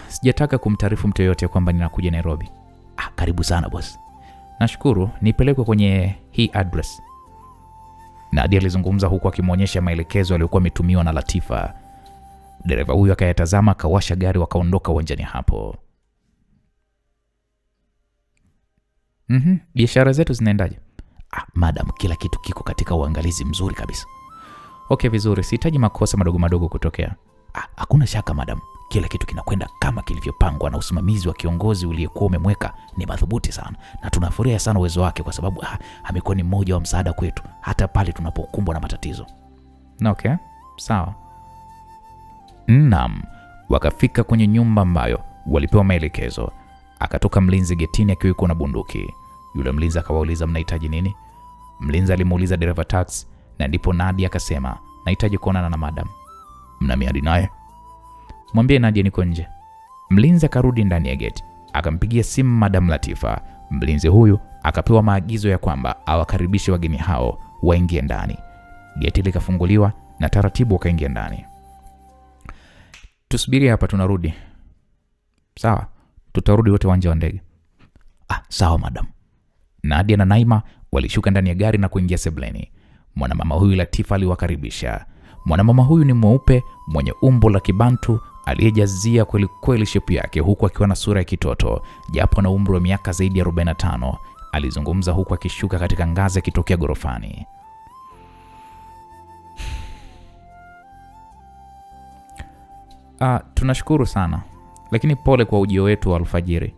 A: Sijataka kumtaarifu mtu yoyote kwamba ninakuja Nairobi.
B: Karibu sana boss.
A: Nashukuru, nipelekwe kwenye hii address. Nadia alizungumza huku akimwonyesha maelekezo aliyokuwa ametumiwa na Latifa. Dereva huyu akayatazama, akawasha gari, wakaondoka uwanjani hapo. Biashara zetu zinaendaje?
B: Madam, kila kitu kiko katika uangalizi mzuri kabisa.
A: Okay, vizuri. Sihitaji makosa madogo madogo kutokea.
B: Hakuna shaka madam, kila kitu kinakwenda kama kilivyopangwa, na usimamizi wa kiongozi uliyekuwa umemweka ni madhubuti sana, na tunafurahia sana uwezo wake kwa sababu amekuwa ni mmoja wa msaada kwetu hata pale tunapokumbwa na matatizo.
A: Okay, sawa. Naam, wakafika kwenye nyumba ambayo walipewa maelekezo. Akatoka mlinzi getini akiwa na bunduki. Yule mlinzi akawauliza, mnahitaji nini? Mlinzi alimuuliza dereva taxi, na ndipo Nadia akasema, nahitaji kuonana na madam. Mna miadi naye? Mwambie Nadia niko nje. Mlinzi akarudi ndani ya geti, akampigia simu Madam Latifa. Mlinzi huyu akapewa maagizo ya kwamba awakaribishe wageni hao waingie ndani. Geti likafunguliwa na taratibu wakaingia ndani. Tusubiri hapa, tunarudi. Sawa, tutarudi wote uwanja wa ndege.
B: Sawa madam.
A: Nadia na Naima walishuka ndani ya gari na kuingia sebleni. Mwanamama huyu Latifa aliwakaribisha. Mwanamama huyu ni mweupe, mwenye umbo la Kibantu, aliyejazia kweli kweli shepu yake, huku akiwa na sura ya kitoto japo na umri wa miaka zaidi ya 45. Alizungumza huku akishuka katika ngazi akitokea gorofani. Tunashukuru sana, lakini pole kwa ujio wetu wa alfajiri.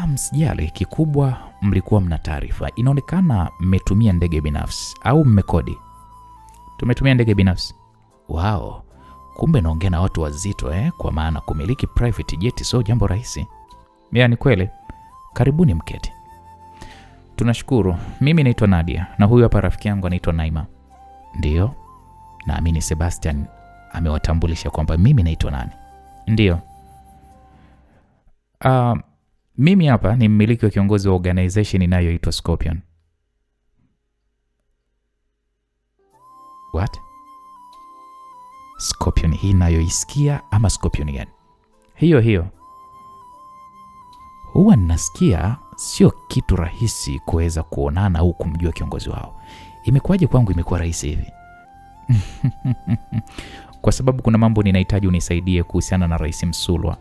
B: Msijali, kikubwa mlikuwa mna taarifa. Inaonekana mmetumia ndege binafsi au mmekodi?
A: Tumetumia ndege binafsi.
B: Wow, kumbe naongea na watu wazito kwa maana kumiliki private jet sio jambo rahisi.
A: Ni kweli.
B: Karibuni mketi.
A: Tunashukuru. Mimi naitwa Nadia na huyu hapa rafiki yangu anaitwa Naima.
B: Ndio. Naamini Sebastian amewatambulisha kwamba mimi naitwa nani?
A: Ndio. Mimi hapa ni mmiliki wa kiongozi wa organization inayoitwa Scorpion.
B: What? Scorpion hii nayoisikia ama Scorpion gani?
A: Hiyo.
B: Huwa ninasikia sio kitu rahisi kuweza kuonana au kumjua kiongozi wao. Imekuwaje kwangu imekuwa rahisi hivi?
A: Kwa sababu kuna mambo ninahitaji unisaidie kuhusiana na Rais Msulwa.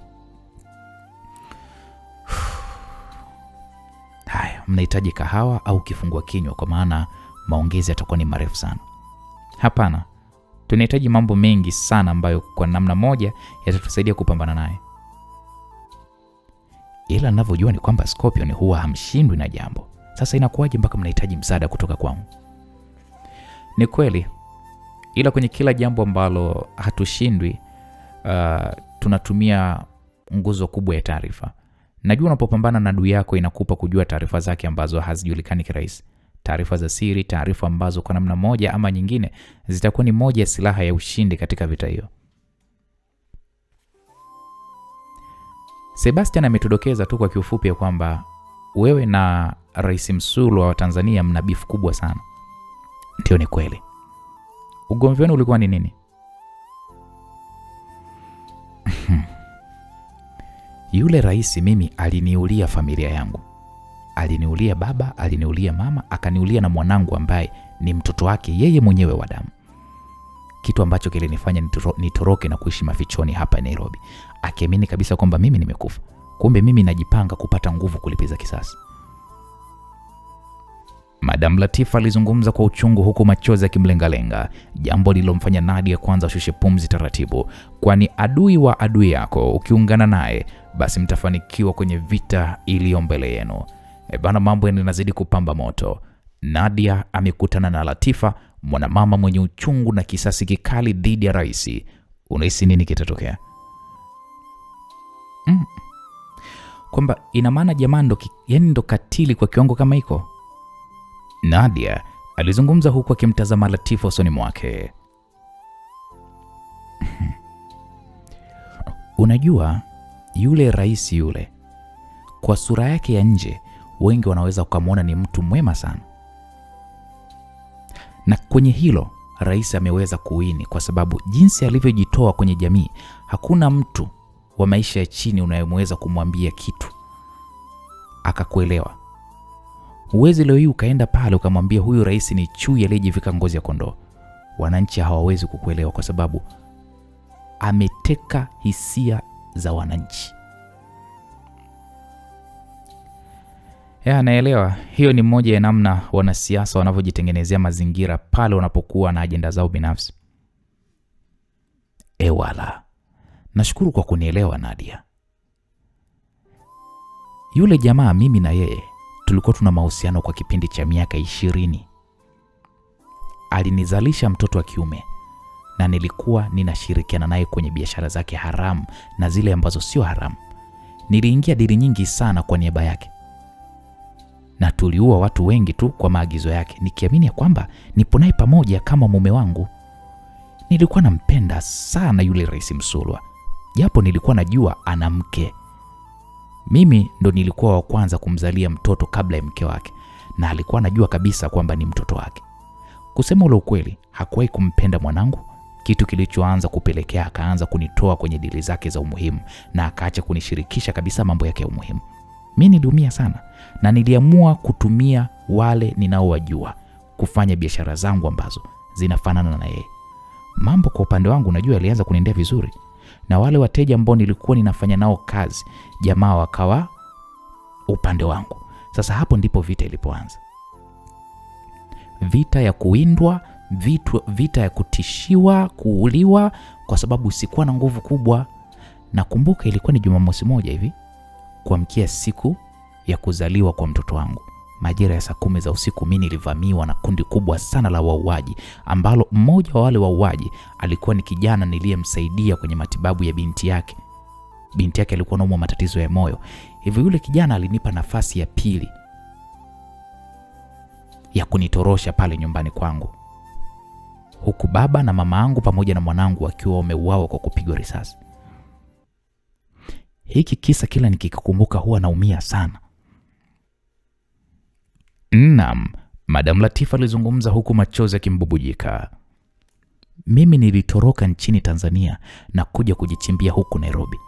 B: Haya, mnahitaji kahawa au kifungua kinywa kwa maana maongezi yatakuwa ni marefu sana?
A: Hapana. Tunahitaji mambo mengi sana ambayo kwa namna moja yatatusaidia kupambana naye.
B: Ila ninavyojua ni kwamba Scorpion huwa hamshindwi na jambo. Sasa inakuwaje mpaka mnahitaji msaada kutoka kwangu?
A: Ni kweli. Ila kwenye kila jambo ambalo hatushindwi, tunatumia nguzo kubwa ya taarifa. Najua unapopambana na adui yako inakupa kujua taarifa zake ambazo hazijulikani kirahisi. Taarifa za siri, taarifa ambazo kwa namna moja ama nyingine zitakuwa ni moja ya silaha ya ushindi katika vita hiyo. Sebastian ametudokeza tu kwa kiufupi kwamba wewe na Rais Msulwa wa Tanzania mna beef kubwa sana.
B: Ndio, ni kweli.
A: Ugomvi wenu ulikuwa ni nini?
B: Yule rais mimi aliniulia familia yangu. Aliniulia baba, aliniulia mama, akaniulia na mwanangu ambaye ni mtoto wake yeye mwenyewe wa damu. Kitu ambacho kilinifanya nitoroke na kuishi mafichoni hapa Nairobi. Akiamini kabisa kwamba mimi nimekufa. Kumbe mimi najipanga kupata nguvu kulipiza kisasi.
A: Madam Latifa alizungumza kwa uchungu huku machozi yakimlengalenga, jambo lililomfanya Nadia kwanza ashushe pumzi taratibu, kwani adui wa adui yako ukiungana naye basi mtafanikiwa kwenye vita iliyo mbele yenu. Bana, mambo yanazidi kupamba moto. Nadia amekutana na Latifa, mwanamama mwenye uchungu na kisasi kikali dhidi ya rais. Unahisi nini kitatokea?
B: Kwamba ina maana jamaa ndo katili kwa kiwango kama hiko?
A: Nadia alizungumza huku akimtazama Latifa usoni mwake.
B: Unajua yule rais yule, kwa sura yake ya nje wengi wanaweza kumwona ni mtu mwema sana. Na kwenye hilo rais ameweza kuini kwa sababu jinsi alivyojitoa kwenye jamii, hakuna mtu wa maisha ya chini unayemweza kumwambia kitu akakuelewa. Huwezi leo hii ukaenda pale ukamwambia huyu rais ni chui aliyejivika ngozi ya kondoo. Wananchi hawawezi kukuelewa kwa sababu ameteka hisia za wananchi.
A: Naelewa. Hiyo ni moja ya namna wanasiasa wanavyojitengenezea mazingira pale wanapokuwa na ajenda zao binafsi.
B: Wala. Nashukuru kwa kunielewa Nadia. Yule jamaa mimi na yeye tulikuwa tuna mahusiano kwa kipindi cha miaka 20. Alinizalisha mtoto wa kiume na nilikuwa ninashirikiana naye kwenye biashara zake haramu na zile ambazo sio haramu. Niliingia dili nyingi sana kwa niaba yake. Na tuliua watu wengi tu kwa maagizo yake, nikiamini kwamba nipo naye pamoja kama mume wangu. Nilikuwa nampenda sana yule Rais Msulwa, japo nilikuwa najua ana mke. Mimi ndo nilikuwa wa kwanza kumzalia mtoto kabla ya mke wake, na alikuwa anajua kabisa kwamba ni mtoto wake. Kusema ule ukweli, hakuwahi kumpenda mwanangu, kitu kilichoanza kupelekea akaanza kunitoa kwenye dili zake za umuhimu na akaacha kunishirikisha kabisa mambo yake ya umuhimu. Mimi niliumia sana na niliamua kutumia wale ninaowajua kufanya biashara zangu ambazo zinafanana na yeye. Mambo kwa upande wangu najua yalianza kuniendea vizuri, na wale wateja ambao nilikuwa ninafanya nao kazi, jamaa wakawa upande wangu. Sasa hapo ndipo vita ilipoanza. Vita ya kuindwa, vita ya kutishiwa, kuuliwa kwa sababu sikuwa na nguvu kubwa. Nakumbuka ilikuwa ni Jumamosi moja hivi, kuamkia siku ya kuzaliwa kwa mtoto wangu. Majira ya saa 10 za usiku mimi nilivamiwa na kundi kubwa sana la wauaji, ambalo mmoja wa wale wauaji alikuwa ni kijana niliyemsaidia kwenye matibabu ya binti yake. Binti yake alikuwa anaumwa matatizo ya moyo. Hivyo yule kijana alinipa nafasi ya pili ya kunitorosha pale nyumbani kwangu, huku baba na mama yangu pamoja na mwanangu wakiwa wameuawa kwa kupigwa risasi. Hiki kisa kila nikikumbuka huwa naumia sana.
A: Naam, Madam Latifa alizungumza huku machozi yakimbubujika.
B: Mimi nilitoroka nchini Tanzania na kuja kujichimbia huku Nairobi.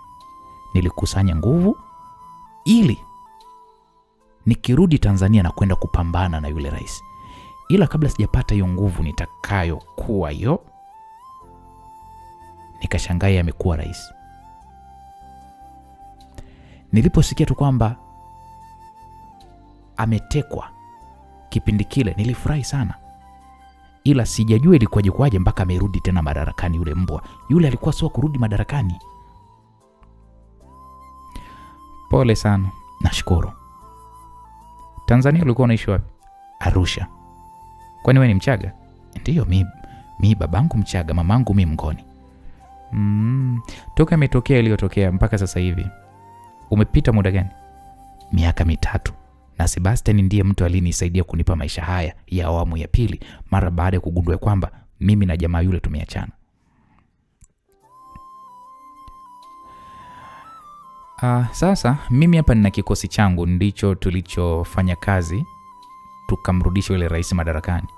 B: Nilikusanya nguvu ili nikirudi Tanzania na kwenda kupambana na yule rais. Ila kabla sijapata hiyo nguvu nitakayokuwa hiyo, nikashangaa amekuwa rais. Niliposikia tu kwamba ametekwa kipindi kile, nilifurahi sana. Ila sijajua ilikuwaje mpaka amerudi tena madarakani yule mbwa. Yule alikuwa sio kurudi madarakani.
A: Pole sana.
B: Nashukuru.
A: Tanzania ulikuwa unaishi wapi?
B: Arusha.
A: Kwani wewe ni Mchaga?
B: Ndiyo, mi babangu Mchaga, mamangu mi Mngoni.
A: Toka imetokea iliyotokea mpaka sasa hivi umepita muda gani?
B: Miaka 3. Na Sebastian ndiye mtu aliyenisaidia kunipa maisha haya ya awamu ya pili mara baada ya kugundua kwamba mimi na jamaa yule tumeachana.
A: Sasa mimi hapa nina kikosi changu, ndicho tulichofanya kazi tukamrudisha yule rais madarakani.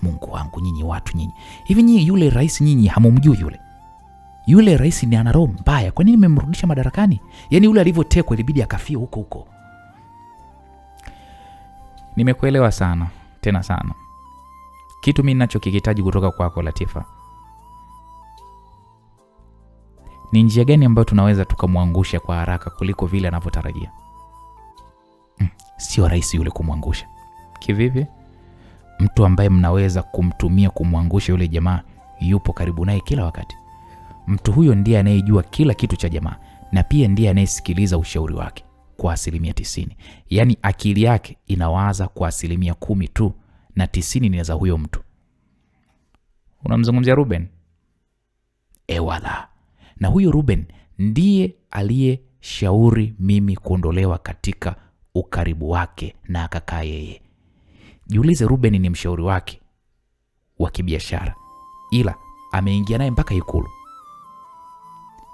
B: Mungu wangu, nyinyi watu nyinyi. Hivi nyinyi yule rais nyinyi hamumjui yule? Yule rais ni ana roho mbaya. Kwa nini mmemrudisha madarakani? Yaani yule alivyotekwa ilibidi akafie huko huko.
A: Nimekuelewa sana, tena sana. Kitu mimi ninachokihitaji kutoka kwako Latifa, ni njia gani ambayo tunaweza tukamwangusha kwa haraka kuliko vile anavyotarajia?
B: Sio rais yule kumwangusha.
A: Kivipi?
B: Mtu ambaye mnaweza kumtumia kumwangusha yule jamaa yupo karibu naye kila wakati. Mtu huyo ndiye anayejua kila kitu cha jamaa na pia ndiye anayesikiliza ushauri wake kwa 90%. Yaani akili yake inawaza kwa 10% tu na 90 ni za huyo mtu.
A: Unamzungumzia Ruben?
B: Wala. Na huyo Ruben ndiye aliyeshauri mimi kuondolewa katika ukaribu wake na akakaa yeye. Jiulize, Ruben ni mshauri wake wa kibiashara, ila ameingia naye mpaka Ikulu.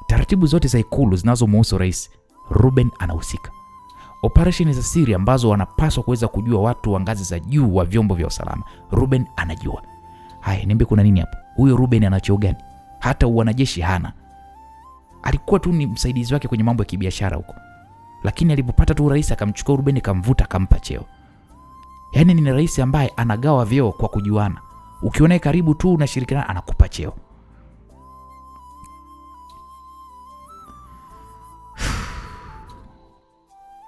B: Taratibu zote za Ikulu zinazomhusu rais, Ruben anahusika. Operation za siri ambazo wanapaswa kuweza kujua watu wa ngazi za juu wa vyombo vya usalama, Ruben anajua. Haya, niambie kuna nini hapo? Huyo Ruben ana cheo gani? Hata wanajeshi hana. Alikuwa tu ni msaidizi wake kwenye mambo ya kibiashara huko. Lakini alipopata tu rais akamchukua Ruben akamvuta akampa cheo. Yaani ni rais ambaye anagawa vyeo kwa kujuana. Ukiona karibu tu unashirikiana anakupa cheo.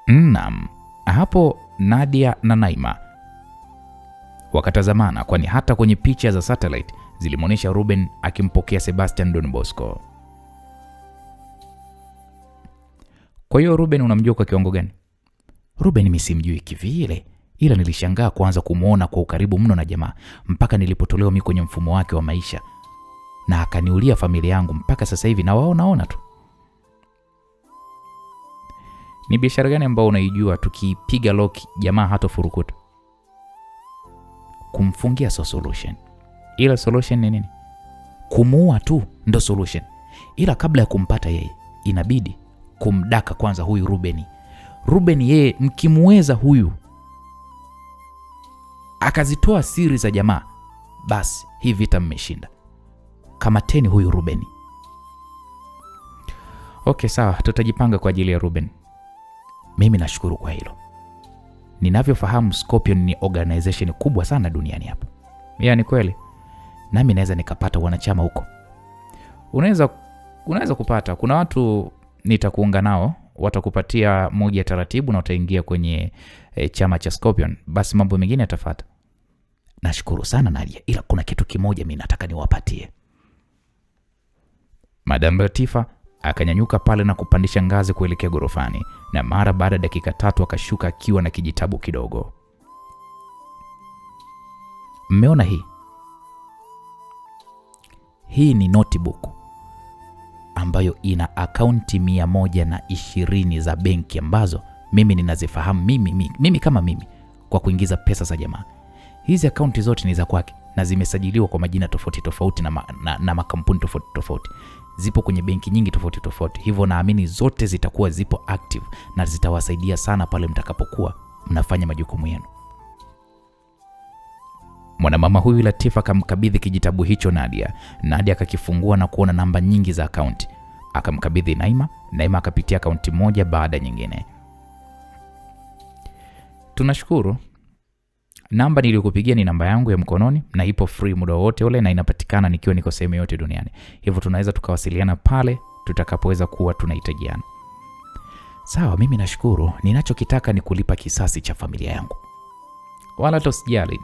A: Naam, hapo Nadia na Naima wakatazamana, kwani hata kwenye picha za satellite zilimuonesha Ruben akimpokea Sebastian Don Bosco. Kwa hiyo Ruben unamjua kwa kiwango gani?
B: Ruben mimi simjui kivile, ila nilishangaa kuanza kumuona kwa ukaribu mno na jamaa mpaka nilipotolewa mimi kwenye mfumo wake wa maisha na akaniulia familia yangu mpaka sasa hivi na wao naona tu.
A: Ni biashara gani ambayo unaijua tukipiga lock jamaa hatofurukuta?
B: Kumfungia solution.
A: Ila solution ni nini?
B: Kumuua tu ndo solution. Ila kabla ya kumpata yeye inabidi kumdaka kwanza huyu Ruben. Ruben yeye mkimuweza huyu akazitoa siri za jamaa, basi hii vita mmeshinda. Kamateni huyu Ruben.
A: Okay, sawa, tutajipanga kwa ajili ya Ruben.
B: Mimi nashukuru kwa hilo. Ninavyofahamu Scorpion ni organization kubwa sana duniani hapa.
A: Ni kweli.
B: Nami naweza nikapata wanachama huko.
A: Unaweza kupata. Kuna watu nitakuunga nao, watakupatia moja ya taratibu na utaingia kwenye chama cha Scorpion. Basi mambo mengine yatafuata.
B: Nashukuru sana Nadia, ila kuna kitu kimoja mimi nataka niwapatie.
A: Madam Latifa akanyanyuka pale na kupandisha ngazi kuelekea gorofani, na mara baada dakika 3 akashuka akiwa na kijitabu kidogo.
B: Mmeona hii? Hii ni notebook ambayo ina akaunti 120 za benki ambazo mimi ninazifahamu mimi kama mimi kwa kuingiza pesa za jamaa. Hizi akaunti zote ni za kwake na zimesajiliwa kwa majina tofauti tofauti na makampuni tofauti tofauti. Zipo kwenye benki nyingi tofauti tofauti. Hivyo naamini zote zitakuwa zipo active na zitawasaidia sana pale mtakapokuwa mnafanya majukumu yenu.
A: Mwanamama huyu Latifa akamkabidhi kijitabu hicho Nadia. Nadia akakifungua na kuona namba nyingi za akaunti. Akamkabidhi Naima. Naima akapitia akaunti moja baada nyingine. Tunashukuru. Namba niliyokupigia ni namba yangu ya mkononi na ipo free muda wote ule na inapatikana nikiwa niko sehemu yote duniani. Hivyo tunaweza tukawasiliana pale tutakapoweza kuwa tunahitajiana. Sawa, mimi nashukuru. Ninachokitaka ni kulipa kisasi cha familia yangu. Wala tosijali.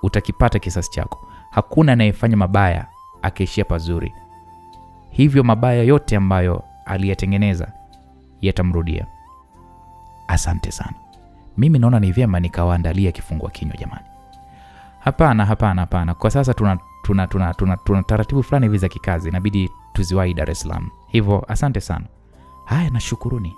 A: Utakipata kisasi chako. Hakuna anayefanya mabaya akaishia pazuri. Hivyo mabaya yote ambayo aliyatengeneza yatamrudia. Asante sana. Mimi naona ni vyema nikawaandalia kifungua kinywa jamani. Hapana. Kwa sasa tuna taratibu fulani hivi za kikazi, inabidi tuziwahi Dar es Salaam. Hivyo asante sana. Haya, nashukuruni.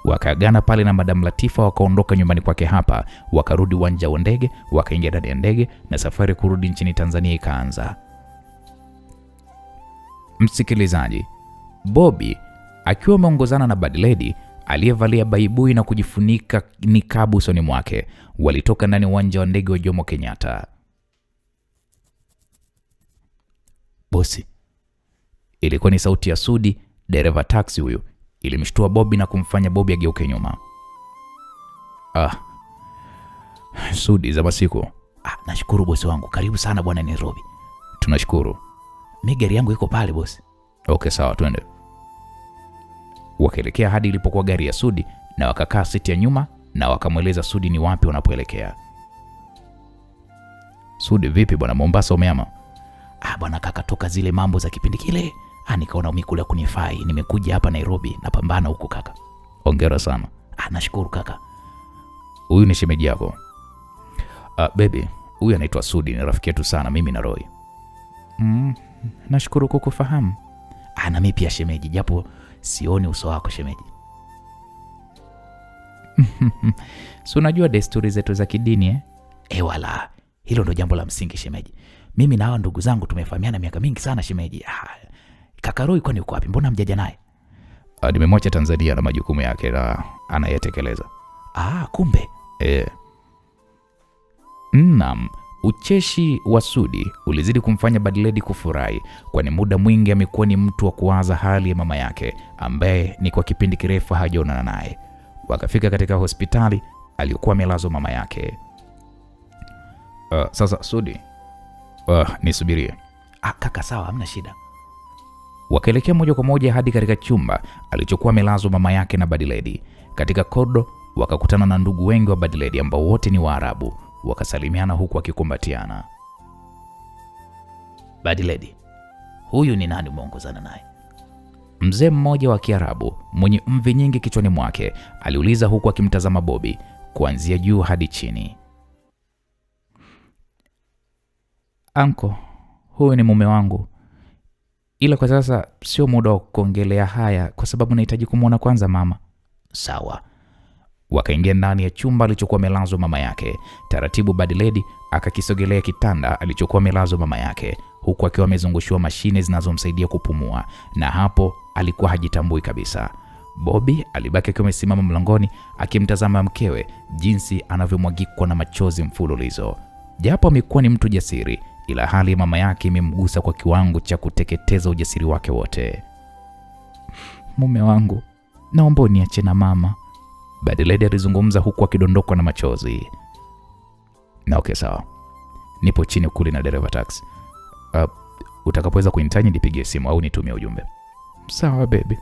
A: Wakaagana pale na Madam Latifa wakaondoka nyumbani kwake hapa, wakarudi uwanja wa ndege, wakaingia ndani ya ndege na safari kurudi nchini Tanzania ikaanza. Msikilizaji, Bobby akiwa ameongozana na Bad Lady aliyevalia baibui na kujifunika nikabu usoni mwake, walitoka ndani uwanja wa ndege wa Jomo Kenyatta. Bosi. Ilikuwa ni sauti ya Sudi, dereva taxi huyu. Ilimshtua Bobby na kumfanya Bobby ageuke nyuma. Sudi za masiku. Nashukuru bosi wangu. Karibu sana bwana Nairobi. Tunashukuru. Mimi gari yangu iko pale bosi. Okay, sawa, twende. Wakaelekea hadi ilipokuwa gari ya Sudi na wakakaa siti ya nyuma na wakamweleza Sudi ni wapi wanapoelekea. Sudi, vipi bwana, Mombasa umeama? Bwana kaka, toka zile mambo za kipindi kile. Nikaona umekula kunifai, nimekuja hapa Nairobi napambana huko kaka. Hongera sana. Nashukuru kaka. Huyu ni shemeji yako? Baby, huyu anaitwa Sudi, ni rafiki yetu sana mimi na Roy. Nashukuru kukufahamu. Na mimi pia shemeji, japo sioni uso wako shemeji. Si unajua desturi zetu za kidini wala hilo ndo jambo la msingi shemeji. Mimi na hao ndugu zangu tumefahamiana miaka mingi sana shemeji. Kaka Roy kwani uko wapi? Mbona mjaja naye? Nimemwacha Tanzania na majukumu yake na anayetekeleza. Kumbe. Naam, ucheshi wa Sudi ulizidi kumfanya Bad Lady kufurahi, kwani muda mwingi amekuwa ni mtu wa kuwaza hali ya mama yake ambaye ni kwa kipindi kirefu hajaonana naye. Wakafika katika hospitali aliyokuwa amelazwa mama yake. Sasa Sudi, nisubirie. Kaka sawa, hamna shida. Wakaelekea moja kwa moja hadi katika chumba alichokuwa amelazwa mama yake na Bad Lady. Katika kordo wakakutana na ndugu wengi wa Bad Lady ambao wote ni Waarabu. Wakasalimiana huku wakikumbatiana. Bad Lady, huyu ni nani umeongozana naye? Mzee mmoja wa Kiarabu mwenye mvi nyingi kichwani mwake aliuliza huku akimtazama Bobby kuanzia juu hadi chini. Anko, huyu ni mume wangu. Ila kwa sasa sio muda wa kuongelea haya kwa sababu nahitaji kumuona kwanza mama. Sawa. Wakaingia ndani ya chumba alichokuwa amelazwa mama yake. Taratibu Bad Lady akakisogelea kitanda alichokuwa amelazwa mama yake, huku akiwa amezungushiwa mashine zinazomsaidia kupumua, na hapo alikuwa hajitambui kabisa. Bobby alibaki akiwa amesimama mlangoni akimtazama mkewe jinsi anavyomwagikwa na machozi mfululizo. Japo amekuwa ni mtu jasiri, ila hali ya mama yake imemgusa kwa kiwango cha kuteketeza ujasiri wake wote. Mume wangu, naomba uniache na mama, Bad Lady alizungumza huku akidondokwa na machozi. Na okay, sawa. Nipo chini kule na dereva taxi. Utakapoweza kunihitaji nipigie simu au nitumie ujumbe. Sawa baby.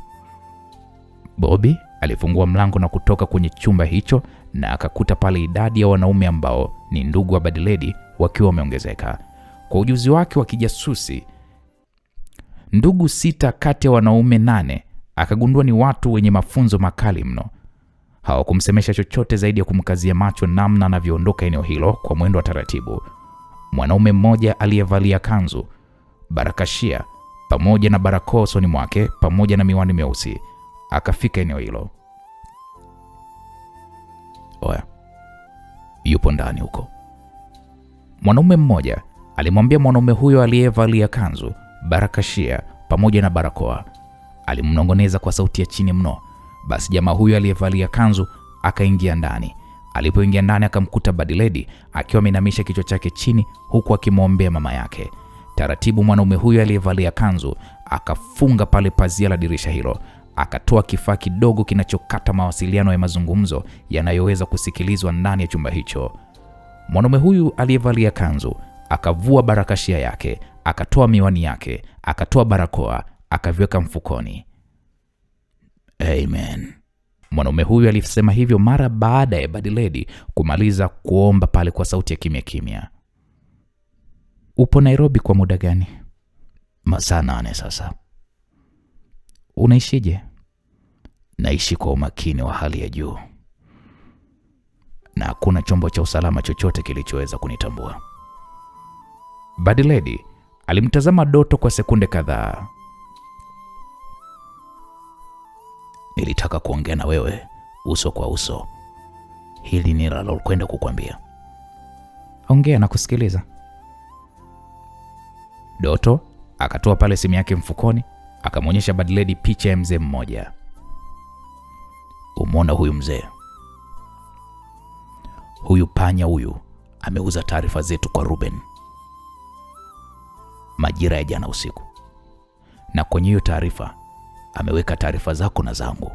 A: Bobby alifungua mlango na kutoka kwenye chumba hicho na akakuta pale idadi ya wanaume ambao ni ndugu wa Bad Lady wakiwa wameongezeka. Kwa ujuzi wake wa kijasusi, ndugu 6 kati ya wanaume 8 akagundua ni watu wenye mafunzo makali mno. Hawakumsemesha chochote zaidi ya kumkazia macho namna anavyoondoka eneo hilo kwa mwendo wa taratibu. Mwanaume mmoja aliyevalia kanzu, barakashia pamoja na barakoa usoni mwake pamoja na miwani meusi akafika eneo hilo. Oya, yupo ndani huko. Mwanaume mmoja alimwambia mwanaume huyo aliyevalia kanzu, barakashia pamoja na barakoa. Alimnongoneza kwa sauti ya chini mno. Basi jamaa huyo aliyevalia kanzu akaingia ndani. Alipoingia ndani akamkuta Badiledi akiwa ameinamisha kichwa chake chini huku akimwombea mama yake. Taratibu mwanaume huyo aliyevalia kanzu akafunga pale pazia la dirisha hilo, akatoa kifaa kidogo kinachokata mawasiliano ya mazungumzo yanayoweza kusikilizwa ndani ya chumba hicho. Mwanaume huyu aliyevalia kanzu akavua barakashia yake, akatoa miwani yake, akatoa barakoa, akaviweka mfukoni. Amen. Mwanaume huyu alisema hivyo mara baada ya Badiledi kumaliza kuomba pale kwa sauti ya kimya kimya. Upo Nairobi kwa muda gani? Masaa 8 sasa. Unaishije? Naishi kwa umakini wa hali ya juu, na hakuna chombo cha usalama chochote kilichoweza kunitambua. Badiledi alimtazama Doto kwa sekunde kadhaa. Nilitaka kuongea na wewe uso kwa uso. Hili ni nalokwenda kukwambia. Ongea na kusikiliza. Doto akatoa pale simu yake mfukoni, akamwonyesha Badiledi picha ya mzee mmoja. Umeona huyu mzee? Huyu panya huyu ameuza taarifa zetu kwa Ruben majira ya jana usiku, na kwenye hiyo taarifa ameweka taarifa zako na zangu.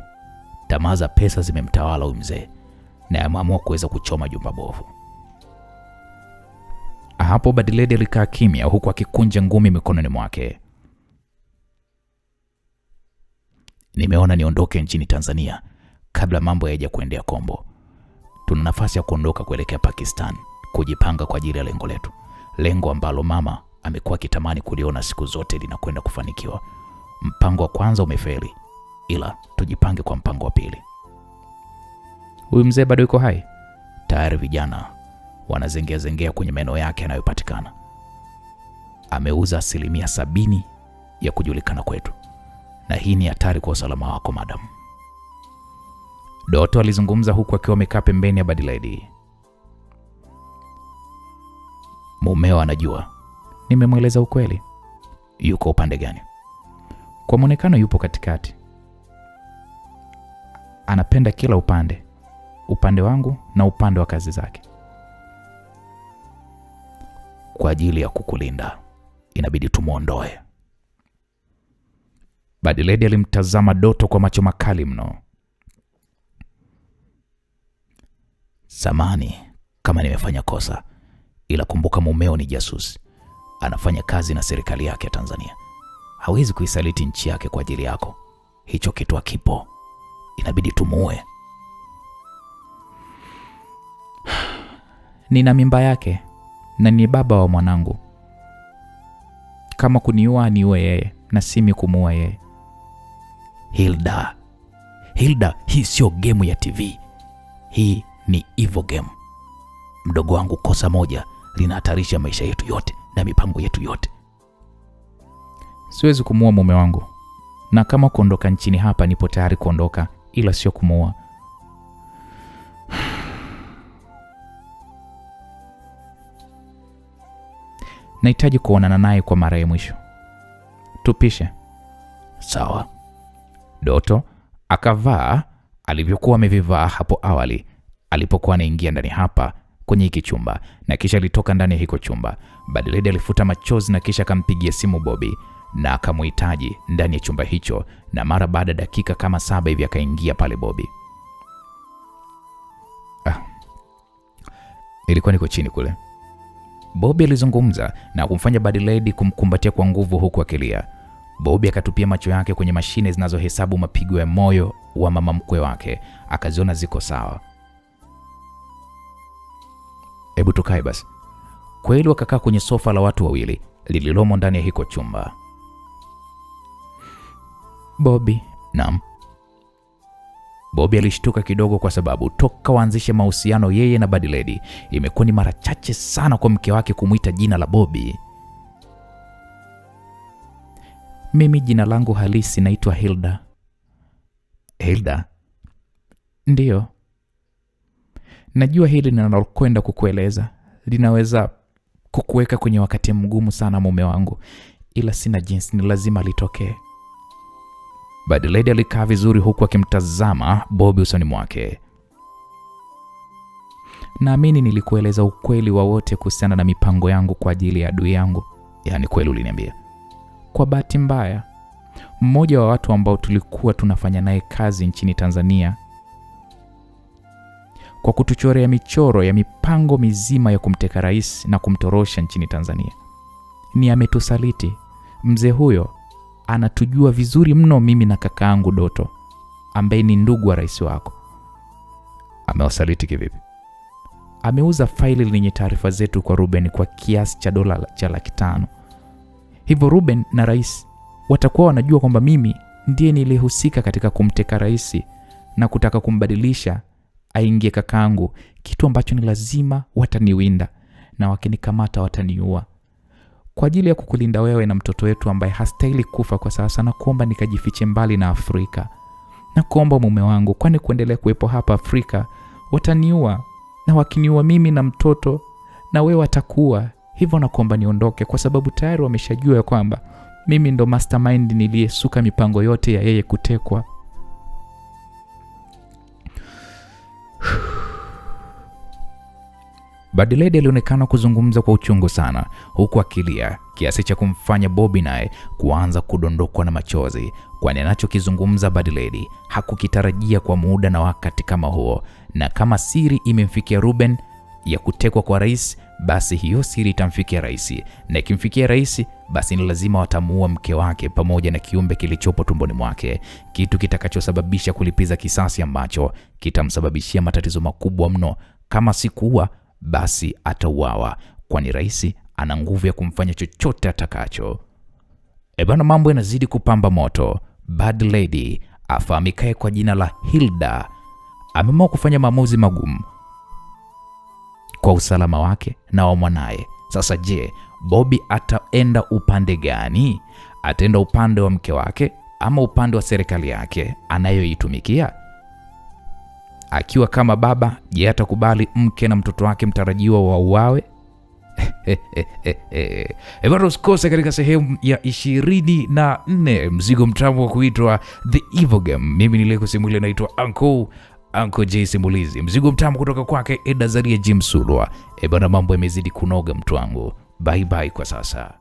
A: Tamaa za pesa zimemtawala huyu mzee na ameamua kuweza kuchoma jumba bovu. Hapo Badiledi alikaa kimya huku akikunja ngumi mikononi mwake. Nimeona niondoke nchini Tanzania kabla mambo hayaja kuendea kombo. Tuna nafasi ya kuondoka kuelekea Pakistan, kujipanga kwa ajili ya lengo letu, lengo ambalo mama amekuwa akitamani kuliona siku zote linakwenda kufanikiwa. Mpango wa kwanza umefeli, ila tujipange kwa mpango wa pili. Huyu mzee bado yuko hai? Tayari vijana wanazengea kwenye maeneo yake yanayopatikana. Ameuza 70% ya kujulikana kwetu, na hii ni hatari kwa usalama wako madam. Doto alizungumza huku akiwa amekaa pembeni ya Badiledi. Mumeo anajua nimemweleza ukweli. Yuko upande gani? Kwa muonekano yupo katikati. Anapenda kila upande, upande wangu na upande wa kazi zake. Kwa ajili ya kukulinda inabidi tumuondoe. Badiledi alimtazama Doto kwa macho makali mno. Samani kama nimefanya kosa, ila kumbuka mumeo ni jasusi. Anafanya kazi na serikali yake ya Tanzania. Hawezi kuisaliti nchi yake kwa ajili yako. Hicho kitu hakipo. Inabidi tumuue. Nina mimba yake na ni baba wa mwanangu. Kama kuniua niue yeye na simi kumuua yeye. Hilda, hii sio game ya TV. Hii ni evil game. Mdogo wangu, kosa moja linahatarisha maisha yetu yote na mipango yetu yote. Siwezi kumuua mume wangu, na kama kuondoka nchini hapa nipo tayari kuondoka, ila sio kumuua. Nahitaji kuonana naye kwa mara ya mwisho. Tupishe. Sawa. Doto akavaa alivyokuwa amevivaa hapo awali alipokuwa anaingia ndani hapa kwenye hiki chumba, na kisha alitoka ndani ya hiko chumba. Badiledi alifuta machozi na kisha akampigia simu Bobby na akamuhitaji ndani ya chumba hicho, na mara baada dakika kama 7 hivi akaingia pale Bobby. Nilikuwa niko chini kule, Bobby alizungumza na kumfanya Badiledi kumkumbatia kwa nguvu huku akilia. Bobby akatupia macho yake kwenye mashine zinazohesabu mapigo ya moyo wa mama mkwe wake, akaziona ziko sawa. Hebu tukae basi. Kweli wakakaa kwenye sofa la watu wawili lililomo ndani ya hiko chumba. Bobby. Naam. Bobby alishtuka kidogo kwa sababu toka waanzishe mahusiano yeye na Badiledi imekuwa ni mara chache sana kwa mke wake kumuita jina la Bobby. Mimi jina langu halisi naitwa Hilda. Hilda? Ndiyo. Najua hili ninalokwenda kukueleza linaweza kukuweka kwenye wakati mgumu sana mume wangu, ila sina jinsi, ni lazima litokee. Badiledi alikaa vizuri huku akimtazama Bobby usoni mwake. naamini nilikueleza ukweli wa wote kuhusiana na mipango yangu kwa ajili ya adui yangu. Yaani kweli uliniambia. Kwa bahati mbaya, mmoja wa watu ambao tulikuwa tunafanya naye kazi nchini Tanzania, kwa kutuchorea michoro ya mipango mizima ya kumteka rais na kumtorosha nchini Tanzania, ni ametusaliti. Mzee huyo anatujua vizuri mno, mimi na kakaangu Doto ambaye ni ndugu wa rais wako.
B: Amewasaliti kivipi?
A: Ameuza faili lenye taarifa zetu kwa Ruben kwa kiasi cha dola cha 500,000. Hivyo Ruben na rais watakuwa wanajua kwamba mimi ndiye nilihusika katika kumteka rais na kutaka kumbadilisha aingie kakaangu, kitu ambacho ni lazima wataniwinda, na wakinikamata wataniua. Kwa ajili ya kukulinda wewe na mtoto wetu ambaye hastahili kufa kwa sasa, na kuomba nikajifiche mbali na Afrika. Na kuomba mume wangu, kwani kuendelea kuwepo hapa Afrika wataniua, na wakiniua mimi na mtoto na wewe watakuwa. Hivyo nakuomba niondoke, kwa sababu tayari wameshajua ya kwamba mimi ndo mastermind niliyesuka mipango yote ya yeye kutekwa.
B: Bad Lady alionekana kuzungumza kwa uchungu sana, huku akilia kiasi cha kumfanya Bobby naye kuanza kudondokwa na machozi, kwani anachokizungumza Bad Lady hakukitarajia kwa muda na wakati kama huo. Na kama siri imemfikia Ruben ya kutekwa kwa rais, basi hiyo siri itamfikia rais, na ikimfikia rais, basi ni lazima watamuua mke wake pamoja na kiumbe kilichopo tumboni mwake, kitu kitakachosababisha kulipiza kisasi ambacho kitamsababishia matatizo makubwa mno. Kama si kuua, basi atauawa, kwani rais ana nguvu ya kumfanya chochote atakacho. Bana, mambo yanazidi kupamba moto. Bad Lady afahamikaye kwa jina la Hilda ameamua kufanya maamuzi magumu kwa usalama wake na wa mwanaye. Sasa je, Bobby ataenda upande gani? Ataenda upande wa mke wake ama upande wa serikali yake anayoitumikia? Akiwa kama baba, je, atakubali mke na mtoto wake mtarajiwa wauawe? Bado usikose katika sehemu ya 24 mzigo mtamu wa kuitwa The Evil Game. Mimi niliyekusimulia naitwa Uncle J Simulizi. Mzigo mtamu kutoka kwake Eda Zaria Jim Sulwa. Bana, mambo yamezidi kunoga mtu wangu. Bye bye kwa sasa.